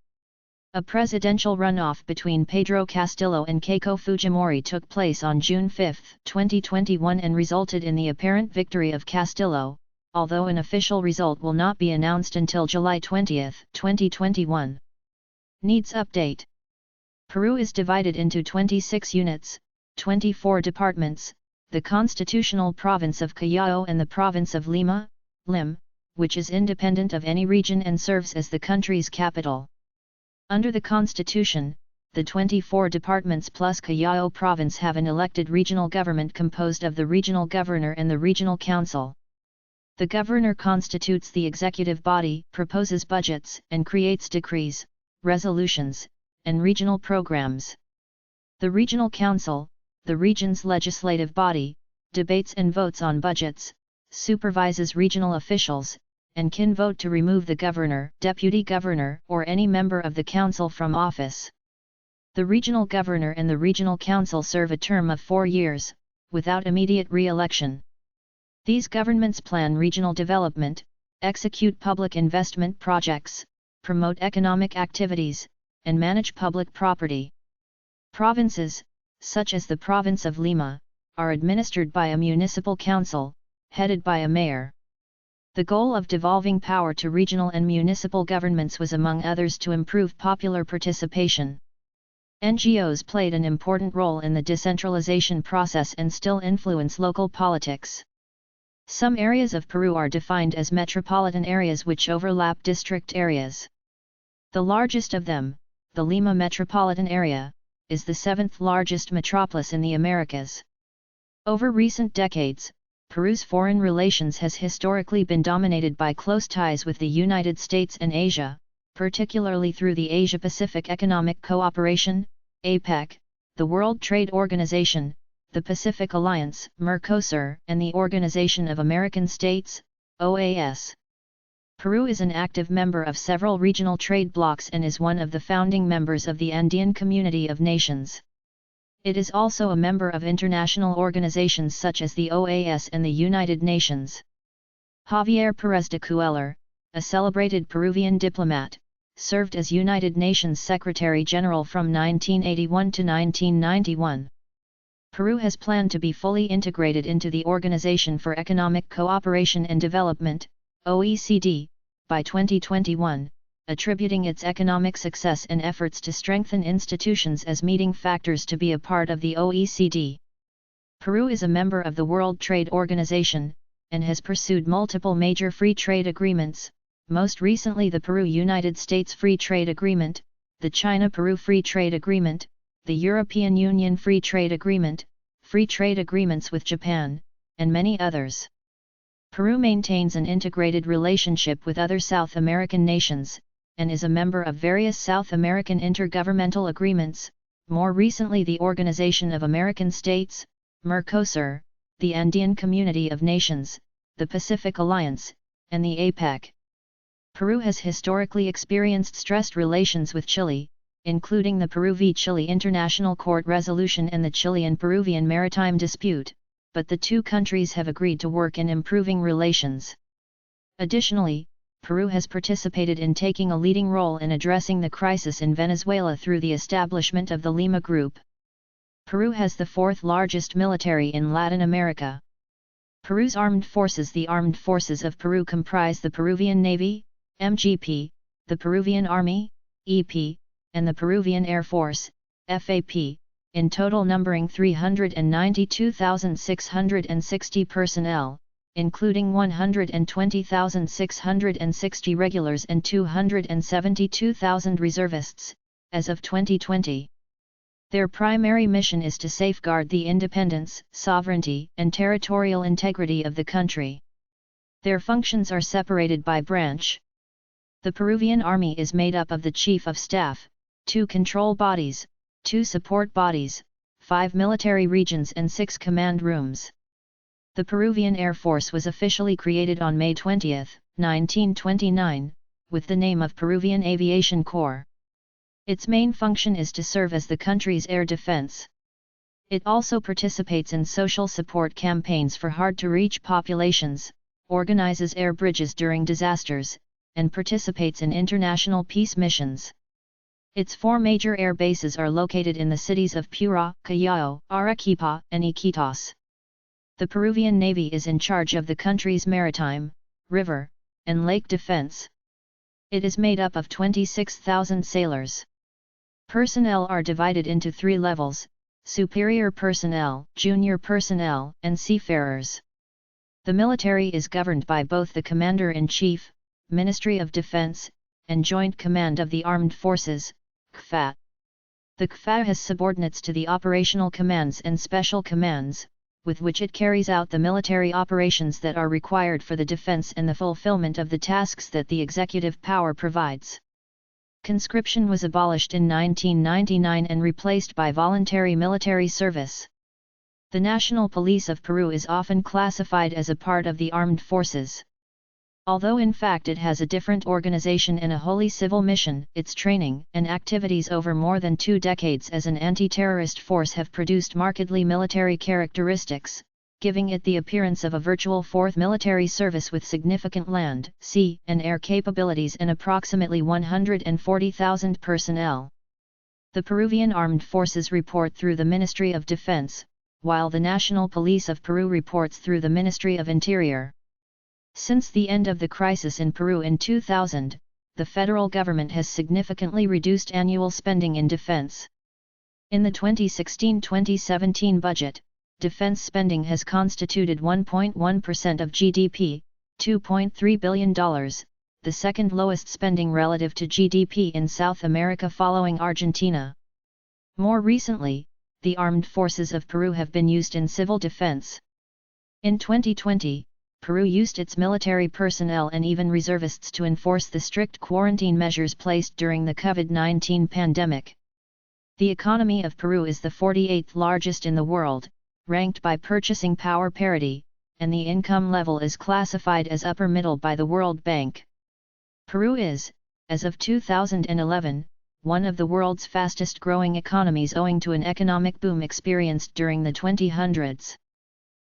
A presidential runoff between Pedro Castillo and Keiko Fujimori took place on June 5, 2021 and resulted in the apparent victory of Castillo, although an official result will not be announced until July 20, 2021. Needs update. Peru is divided into 26 units, 24 departments, the constitutional province of Callao and the province of Lima, Lim, which is independent of any region and serves as the country's capital. Under the constitution, the 24 departments plus Callao province have an elected regional government composed of the regional governor and the regional council. The governor constitutes the executive body, proposes budgets, and creates decrees, resolutions, and regional programs. The regional council, the region's legislative body, debates and votes on budgets, supervises regional officials, and can vote to remove the governor, deputy governor, or any member of the council from office. The regional governor and the regional council serve a term of 4 years, without immediate re-election. These governments plan regional development, execute public investment projects, promote economic activities, and manage public property. Provinces, such as the province of Lima, are administered by a municipal council, headed by a mayor. The goal of devolving power to regional and municipal governments was among others to improve popular participation. NGOs played an important role in the decentralization process and still influence local politics. Some areas of Peru are defined as metropolitan areas which overlap district areas. The largest of them, the Lima metropolitan area, is the 7th largest metropolis in the Americas. Over recent decades, Peru's foreign relations has historically been dominated by close ties with the United States and Asia, particularly through the Asia-Pacific Economic Cooperation, APEC, the World Trade Organization, the Pacific Alliance, Mercosur, and the Organization of American States, OAS. Peru is an active member of several regional trade blocs and is one of the founding members of the Andean Community of Nations. It is also a member of international organizations such as the OAS and the United Nations. Javier Pérez de Cuellar, a celebrated Peruvian diplomat, served as United Nations Secretary General from 1981 to 1991. Peru has planned to be fully integrated into the Organization for Economic Cooperation and Development, OECD, by 2021. Attributing its economic success and efforts to strengthen institutions as meeting factors to be a part of the OECD. Peru is a member of the World Trade Organization, and has pursued multiple major free trade agreements, most recently the Peru-United States Free Trade Agreement, the China-Peru Free Trade Agreement, the European Union Free Trade Agreement, free trade agreements with Japan, and many others. Peru maintains an integrated relationship with other South American nations, and is a member of various South American intergovernmental agreements, more recently the Organization of American States, Mercosur, the Andean Community of Nations, the Pacific Alliance, and the APEC. Peru has historically experienced stressed relations with Chile, including the Peru v. Chile International Court resolution and the Chilean-Peruvian maritime dispute, but the two countries have agreed to work in improving relations. Additionally, Peru has participated in taking a leading role in addressing the crisis in Venezuela through the establishment of the Lima Group. Peru has the 4th largest military in Latin America. Peru's armed forces. The armed forces of Peru comprise the Peruvian Navy, MGP, the Peruvian Army, EP, and the Peruvian Air Force, FAP, in total numbering 392,660 personnel, including 120,660 regulars and 272,000 reservists, as of 2020. Their primary mission is to safeguard the independence, sovereignty, and territorial integrity of the country. Their functions are separated by branch. The Peruvian Army is made up of the Chief of Staff, 2 control bodies, 2 support bodies, 5 military regions and 6 command rooms. The Peruvian Air Force was officially created on May 20, 1929, with the name of Peruvian Aviation Corps. Its main function is to serve as the country's air defense. It also participates in social support campaigns for hard-to-reach populations, organizes air bridges during disasters, and participates in international peace missions. Its 4 major air bases are located in the cities of Piura, Callao, Arequipa, and Iquitos. The Peruvian Navy is in charge of the country's maritime, river, and lake defense. It is made up of 26,000 sailors. Personnel are divided into 3 levels: superior personnel, junior personnel, and seafarers. The military is governed by both the Commander-in-Chief, Ministry of Defense, and Joint Command of the Armed Forces, CFA. The CFA has subordinates to the operational commands and special commands, with which it carries out the military operations that are required for the defense and the fulfillment of the tasks that the executive power provides. Conscription was abolished in 1999 and replaced by voluntary military service. The National Police of Peru is often classified as a part of the armed forces. Although in fact it has a different organization and a wholly civil mission, its training and activities over more than 2 decades as an anti-terrorist force have produced markedly military characteristics, giving it the appearance of a virtual 4th military service with significant land, sea, and air capabilities and approximately 140,000 personnel. The Peruvian Armed Forces report through the Ministry of Defense, while the National Police of Peru reports through the Ministry of Interior. Since the end of the crisis in Peru in 2000, the federal government has significantly reduced annual spending in defense. In the 2016-2017 budget, defense spending has constituted 1.1% of GDP, $2.3 billion, the second lowest spending relative to GDP in South America following Argentina. More recently, the armed forces of Peru have been used in civil defense. In 2020, Peru used its military personnel and even reservists to enforce the strict quarantine measures placed during the COVID-19 pandemic. The economy of Peru is the 48th largest in the world, ranked by purchasing power parity, and the income level is classified as upper middle by the World Bank. Peru is, as of 2011, one of the world's fastest growing economies owing to an economic boom experienced during the 2000s.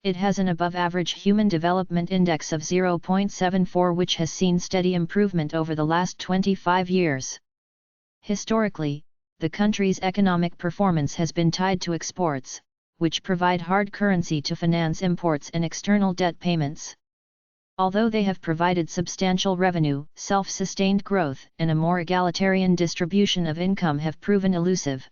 It has an above-average Human Development Index of 0.74, which has seen steady improvement over the last 25 years. Historically, the country's economic performance has been tied to exports, which provide hard currency to finance imports and external debt payments. Although they have provided substantial revenue, self-sustained growth and a more egalitarian distribution of income have proven elusive.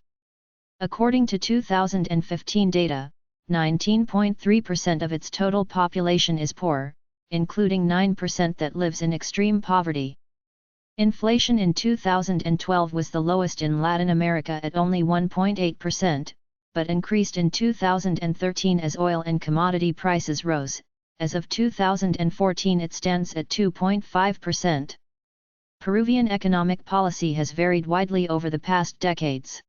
According to 2015 data, 19.3% of its total population is poor, including 9% that lives in extreme poverty. Inflation in 2012 was the lowest in Latin America at only 1.8%, but increased in 2013 as oil and commodity prices rose. As of 2014 it stands at 2.5%. Peruvian economic policy has varied widely over the past decades.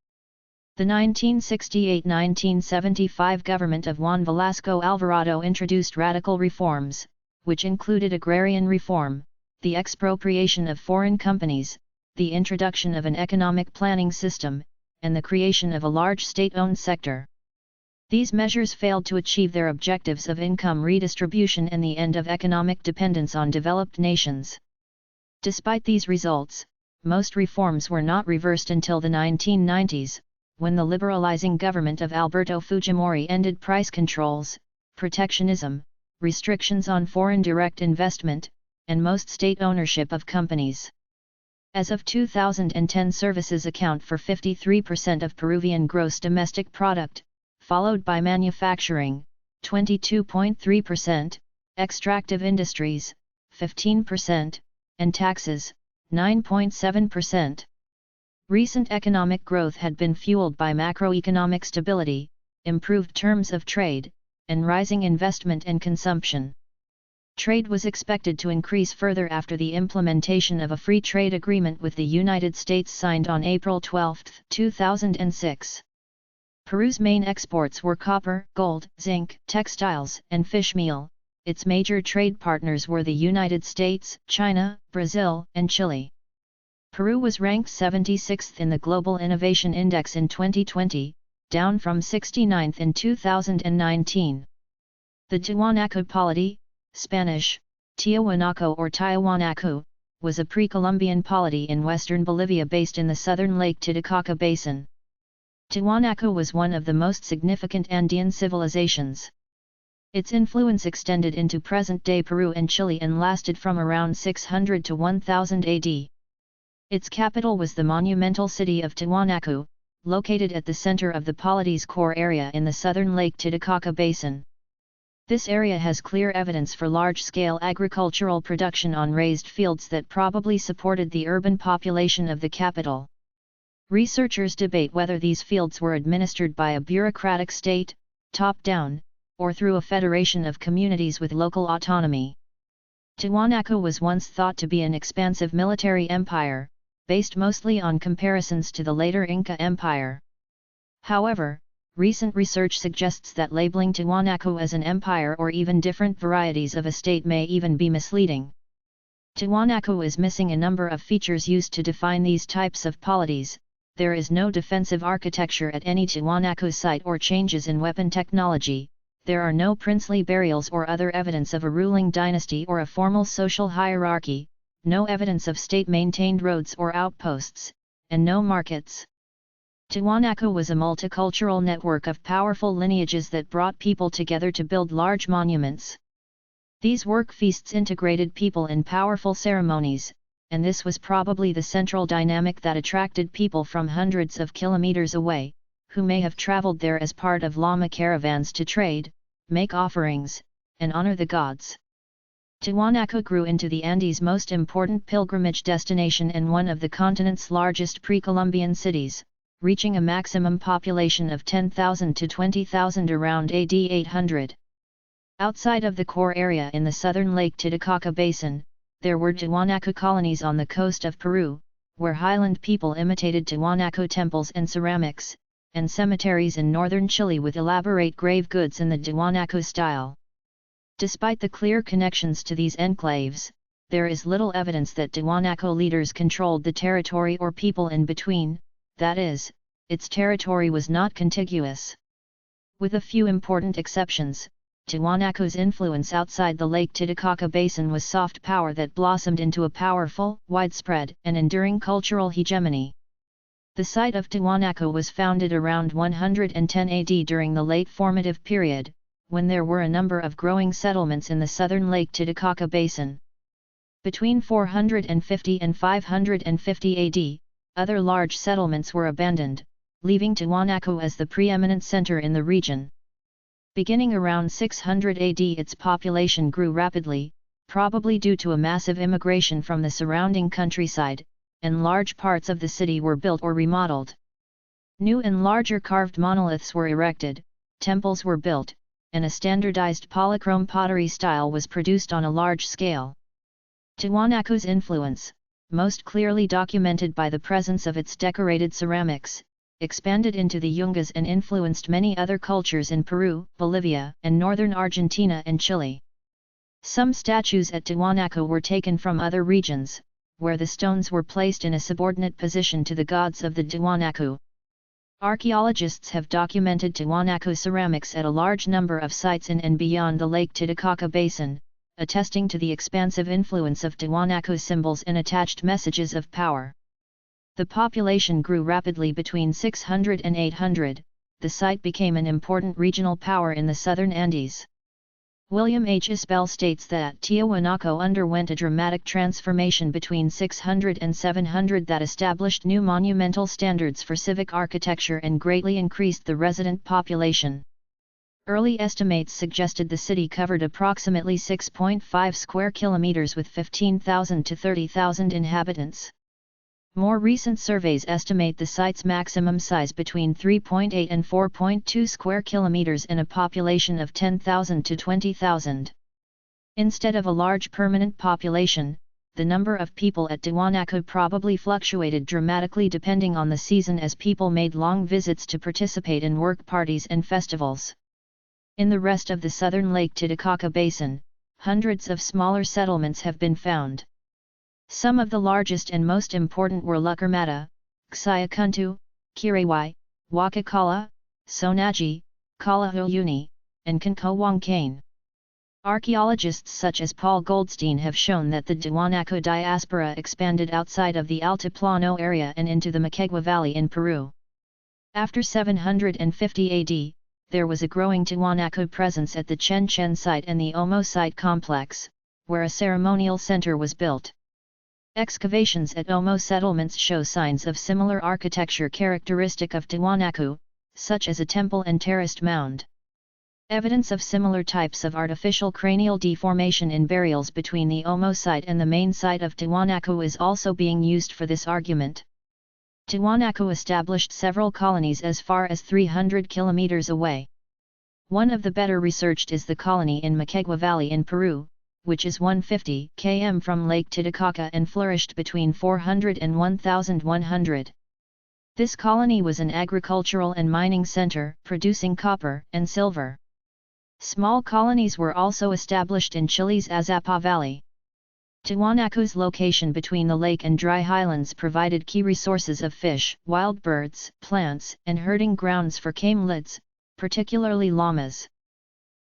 The 1968-1975 government of Juan Velasco Alvarado introduced radical reforms, which included agrarian reform, the expropriation of foreign companies, the introduction of an economic planning system, and the creation of a large state-owned sector. These measures failed to achieve their objectives of income redistribution and the end of economic dependence on developed nations. Despite these results, most reforms were not reversed until the 1990s, when the liberalizing government of Alberto Fujimori ended price controls, protectionism, restrictions on foreign direct investment, and most state ownership of companies. As of 2010, services account for 53% of Peruvian gross domestic product, followed by manufacturing, 22.3%, extractive industries, 15%, and taxes, 9.7%. Recent economic growth had been fueled by macroeconomic stability, improved terms of trade, and rising investment and consumption. Trade was expected to increase further after the implementation of a free trade agreement with the United States signed on April 12, 2006. Peru's main exports were copper, gold, zinc, textiles, and fish meal. Its major trade partners were the United States, China, Brazil, and Chile. Peru was ranked 76th in the Global Innovation Index in 2020, down from 69th in 2019. The Tiwanaku polity, Spanish, Tiahuanaco or Tiahuanacu, was a pre-Columbian polity in western Bolivia based in the southern Lake Titicaca Basin. Tiwanaku was one of the most significant Andean civilizations. Its influence extended into present-day Peru and Chile and lasted from around 600 to 1000 AD. Its capital was the monumental city of Tiwanaku, located at the center of the polity's core area in the southern Lake Titicaca Basin. This area has clear evidence for large-scale agricultural production on raised fields that probably supported the urban population of the capital. Researchers debate whether these fields were administered by a bureaucratic state, top-down, or through a federation of communities with local autonomy. Tiwanaku was once thought to be an expansive military empire, based mostly on comparisons to the later Inca Empire. However, recent research suggests that labeling Tiwanaku as an empire or even different varieties of a state may even be misleading. Tiwanaku is missing a number of features used to define these types of polities. There is no defensive architecture at any Tiwanaku site or changes in weapon technology. There are no princely burials or other evidence of a ruling dynasty or a formal social hierarchy, no evidence of state-maintained roads or outposts, and no markets. Tiwanaku was a multicultural network of powerful lineages that brought people together to build large monuments. These work feasts integrated people in powerful ceremonies, and this was probably the central dynamic that attracted people from hundreds of kilometers away, who may have traveled there as part of llama caravans to trade, make offerings, and honor the gods. Tiwanaku grew into the Andes' most important pilgrimage destination and one of the continent's largest pre-Columbian cities, reaching a maximum population of 10,000 to 20,000 around AD 800. Outside of the core area in the southern Lake Titicaca Basin, there were Tiwanaku colonies on the coast of Peru, where highland people imitated Tiwanaku temples and ceramics, and cemeteries in northern Chile with elaborate grave goods in the Tiwanaku style. Despite the clear connections to these enclaves, there is little evidence that Tiwanaku leaders controlled the territory or people in between, that is, its territory was not contiguous. With a few important exceptions, Tiwanaku's influence outside the Lake Titicaca Basin was soft power that blossomed into a powerful, widespread, and enduring cultural hegemony. The site of Tiwanaku was founded around 110 AD during the late formative period, when there were a number of growing settlements in the southern Lake Titicaca Basin. Between 450 and 550 AD, other large settlements were abandoned, leaving Tiwanaku as the preeminent center in the region. Beginning around 600 AD, its population grew rapidly, probably due to a massive immigration from the surrounding countryside, and large parts of the city were built or remodeled. New and larger carved monoliths were erected, temples were built, and a standardized polychrome pottery style was produced on a large scale. Tiwanaku's influence, most clearly documented by the presence of its decorated ceramics, expanded into the Yungas and influenced many other cultures in Peru, Bolivia, and northern Argentina and Chile. Some statues at Tiwanaku were taken from other regions, where the stones were placed in a subordinate position to the gods of the Tiwanaku. Archaeologists have documented Tiwanaku ceramics at a large number of sites in and beyond the Lake Titicaca Basin, attesting to the expansive influence of Tiwanaku symbols and attached messages of power. The population grew rapidly between 600 and 800, the site became an important regional power in the southern Andes. William H. Isbell states that Tiahuanaco underwent a dramatic transformation between 600 and 700 that established new monumental standards for civic architecture and greatly increased the resident population. Early estimates suggested the city covered approximately 6.5 square kilometers with 15,000 to 30,000 inhabitants. More recent surveys estimate the site's maximum size between 3.8 and 4.2 square kilometers and a population of 10,000 to 20,000. Instead of a large permanent population, the number of people at Tiwanaku probably fluctuated dramatically depending on the season as people made long visits to participate in work parties and festivals. In the rest of the southern Lake Titicaca Basin, hundreds of smaller settlements have been found. Some of the largest and most important were Lucarmata, Xayacuntu, Kiriwai, Wakakala, Sonaji, Kalahuyuni, and Kankawangkane. Archaeologists such as Paul Goldstein have shown that the Tiwanaku diaspora expanded outside of the Altiplano area and into the Moquegua Valley in Peru. After 750 AD, there was a growing Tiwanaku presence at the Chen Chen site and the Omo site complex, where a ceremonial center was built. Excavations at Omo settlements show signs of similar architecture characteristic of Tiwanaku, such as a temple and terraced mound. Evidence of similar types of artificial cranial deformation in burials between the Omo site and the main site of Tiwanaku is also being used for this argument. Tiwanaku established several colonies as far as 300 kilometers away. One of the better researched is the colony in Moquegua Valley in Peru, which is 150 km from Lake Titicaca and flourished between 400 and 1100. This colony was an agricultural and mining center, producing copper and silver. Small colonies were also established in Chile's Azapa Valley. Tiwanaku's location between the lake and dry highlands provided key resources of fish, wild birds, plants, and herding grounds for camelids, particularly llamas.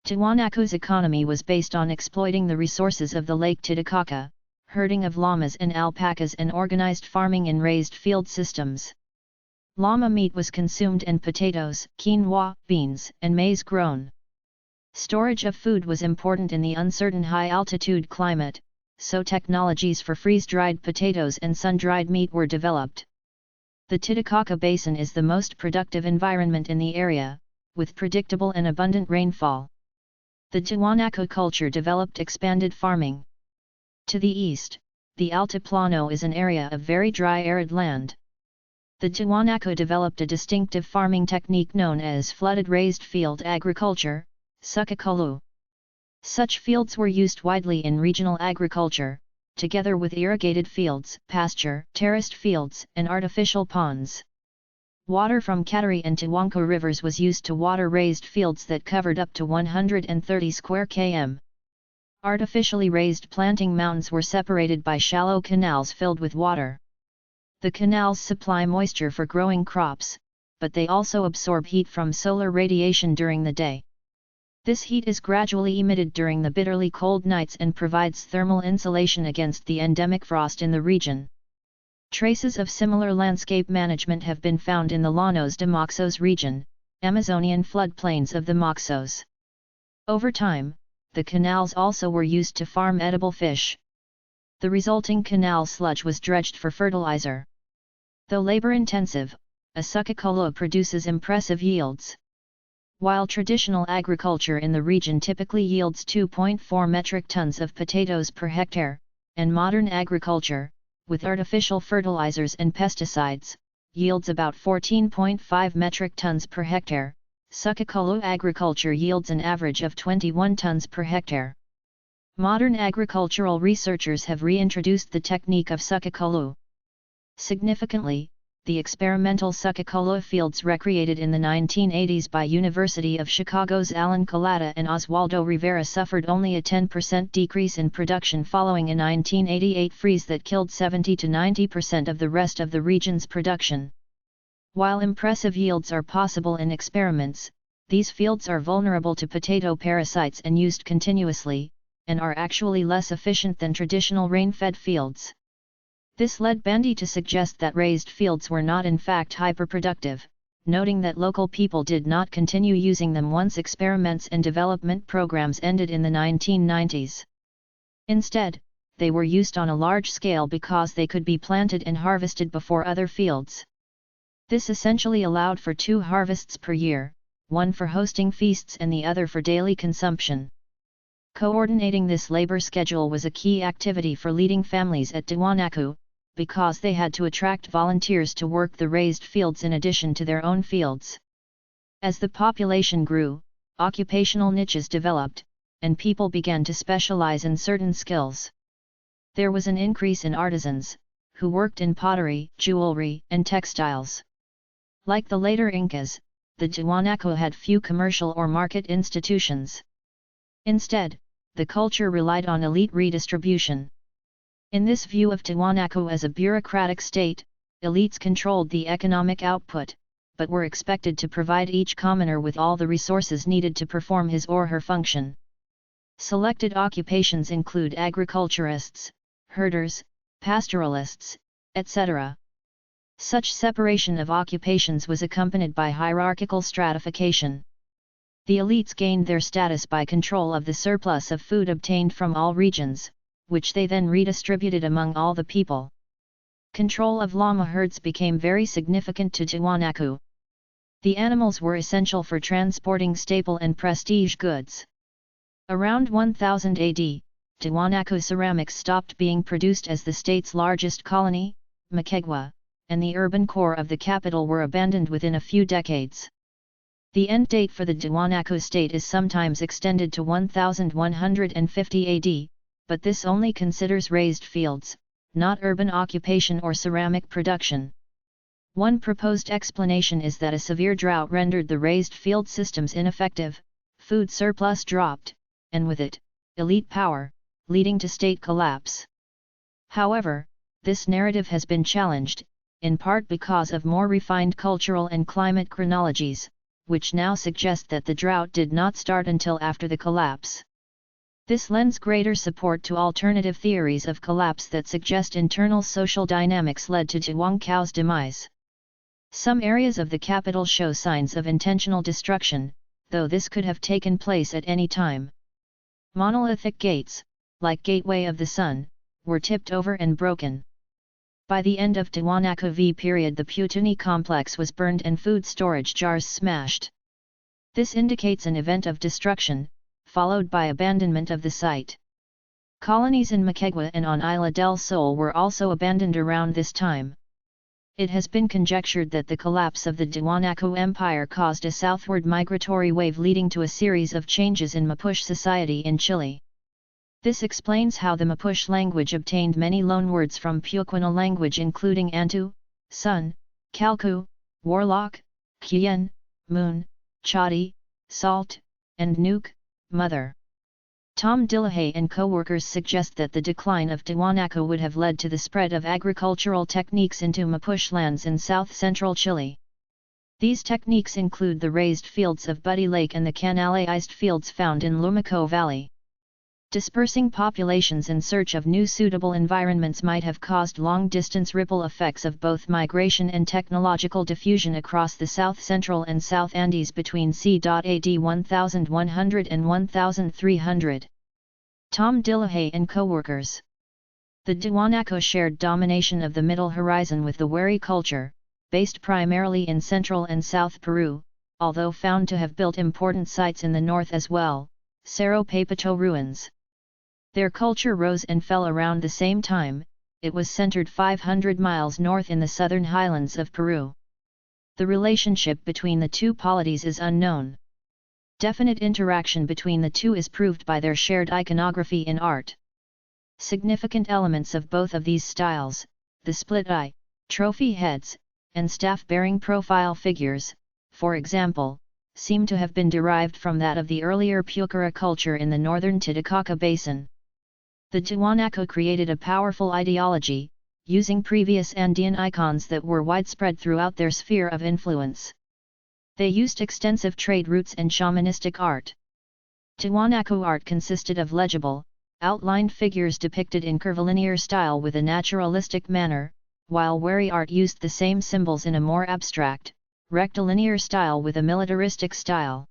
Tiwanaku's economy was based on exploiting the resources of the Lake Titicaca, herding of llamas and alpacas, and organized farming in raised field systems. Llama meat was consumed and potatoes, quinoa, beans, and maize grown. Storage of food was important in the uncertain high-altitude climate, so technologies for freeze-dried potatoes and sun-dried meat were developed. The Titicaca Basin is the most productive environment in the area, with predictable and abundant rainfall. The Tiwanaku culture developed expanded farming. To the east, the Altiplano is an area of very dry arid land. The Tiwanaku developed a distinctive farming technique known as flooded raised field agriculture, Sukakolu. Such fields were used widely in regional agriculture, together with irrigated fields, pasture, terraced fields, and artificial ponds. Water from Katari and Tiwanaku rivers was used to water raised fields that covered up to 130 square km. Artificially raised planting mounds were separated by shallow canals filled with water. The canals supply moisture for growing crops, but they also absorb heat from solar radiation during the day. This heat is gradually emitted during the bitterly cold nights and provides thermal insulation against the endemic frost in the region. Traces of similar landscape management have been found in the Llanos de Moxos region, Amazonian floodplains of the Moxos. Over time, the canals also were used to farm edible fish. The resulting canal sludge was dredged for fertilizer. Though labor-intensive, a Sukakolu produces impressive yields. While traditional agriculture in the region typically yields 2.4 metric tons of potatoes per hectare, and modern agriculture, with artificial fertilizers and pesticides, yields about 14.5 metric tons per hectare, Sukakolu agriculture yields an average of 21 tons per hectare. Modern agricultural researchers have reintroduced the technique of Sukakolu. Significantly, the experimental Sukakolu fields recreated in the 1980s by University of Chicago's Alan Colata and Oswaldo Rivera suffered only a 10% decrease in production following a 1988 freeze that killed 70 to 90% of the rest of the region's production. While impressive yields are possible in experiments, these fields are vulnerable to potato parasites and used continuously, and are actually less efficient than traditional rain-fed fields. This led Bandy to suggest that raised fields were not in fact hyperproductive, noting that local people did not continue using them once experiments and development programs ended in the 1990s. Instead, they were used on a large scale because they could be planted and harvested before other fields. This essentially allowed for 2 harvests per year, one for hosting feasts and the other for daily consumption. Coordinating this labor schedule was a key activity for leading families at Tiwanaku, because they had to attract volunteers to work the raised fields in addition to their own fields. As the population grew, occupational niches developed, and people began to specialize in certain skills. There was an increase in artisans, who worked in pottery, jewelry, and textiles. Like the later Incas, the Tiwanaku had few commercial or market institutions. Instead, the culture relied on elite redistribution. In this view of Tiwanaku as a bureaucratic state, elites controlled the economic output, but were expected to provide each commoner with all the resources needed to perform his or her function. Selected occupations include agriculturists, herders, pastoralists, etc. Such separation of occupations was accompanied by hierarchical stratification. The elites gained their status by control of the surplus of food obtained from all regions, which they then redistributed among all the people. Control of llama herds became very significant to Tiwanaku. The animals were essential for transporting staple and prestige goods. Around 1000 AD, Tiwanaku ceramics stopped being produced as the state's largest colony, Moquegua, and the urban core of the capital were abandoned within a few decades. The end date for the Tiwanaku state is sometimes extended to 1150 AD, but this only considers raised fields, not urban occupation or ceramic production. One proposed explanation is that a severe drought rendered the raised field systems ineffective, food surplus dropped, and with it, elite power, leading to state collapse. However, this narrative has been challenged, in part because of more refined cultural and climate chronologies, which now suggest that the drought did not start until after the collapse. This lends greater support to alternative theories of collapse that suggest internal social dynamics led to Tiwanaku's demise. Some areas of the capital show signs of intentional destruction, though this could have taken place at any time. Monolithic gates, like Gateway of the Sun, were tipped over and broken. By the end of Tiwanaku V period, the Putuni complex was burned and food storage jars smashed. This indicates an event of destruction, followed by abandonment of the site. Colonies in Moquegua and on Isla del Sol were also abandoned around this time. It has been conjectured that the collapse of the Tiwanaku Empire caused a southward migratory wave leading to a series of changes in Mapuche society in Chile. This explains how the Mapuche language obtained many loanwords from Puquina language including Antu, sun, Calcu, warlock, Quien, moon, Chadi, salt, and Nuke, mother. Tom Dillahay and co-workers suggest that the decline of Tiwanaku would have led to the spread of agricultural techniques into Mapuche lands in south-central Chile. These techniques include the raised fields of Buddy Lake and the canalized fields found in Lumaco Valley. Dispersing populations in search of new suitable environments might have caused long-distance ripple effects of both migration and technological diffusion across the south-central and South Andes between c.AD 1100 and 1300. Tom Dillahay and co-workers. The Tiwanaku shared domination of the Middle Horizon with the Wari culture, based primarily in central and south Peru, although found to have built important sites in the north as well, Cerro Pepito ruins. Their culture rose and fell around the same time. It was centered 500 miles north in the southern highlands of Peru. The relationship between the two polities is unknown. Definite interaction between the two is proved by their shared iconography in art. Significant elements of both of these styles, the split eye, trophy heads, and staff-bearing profile figures, for example, seem to have been derived from that of the earlier Pucara culture in the northern Titicaca Basin. The Tiwanaku created a powerful ideology, using previous Andean icons that were widespread throughout their sphere of influence. They used extensive trade routes and shamanistic art. Tiwanaku art consisted of legible, outlined figures depicted in curvilinear style with a naturalistic manner, while Wari art used the same symbols in a more abstract, rectilinear style with a militaristic style.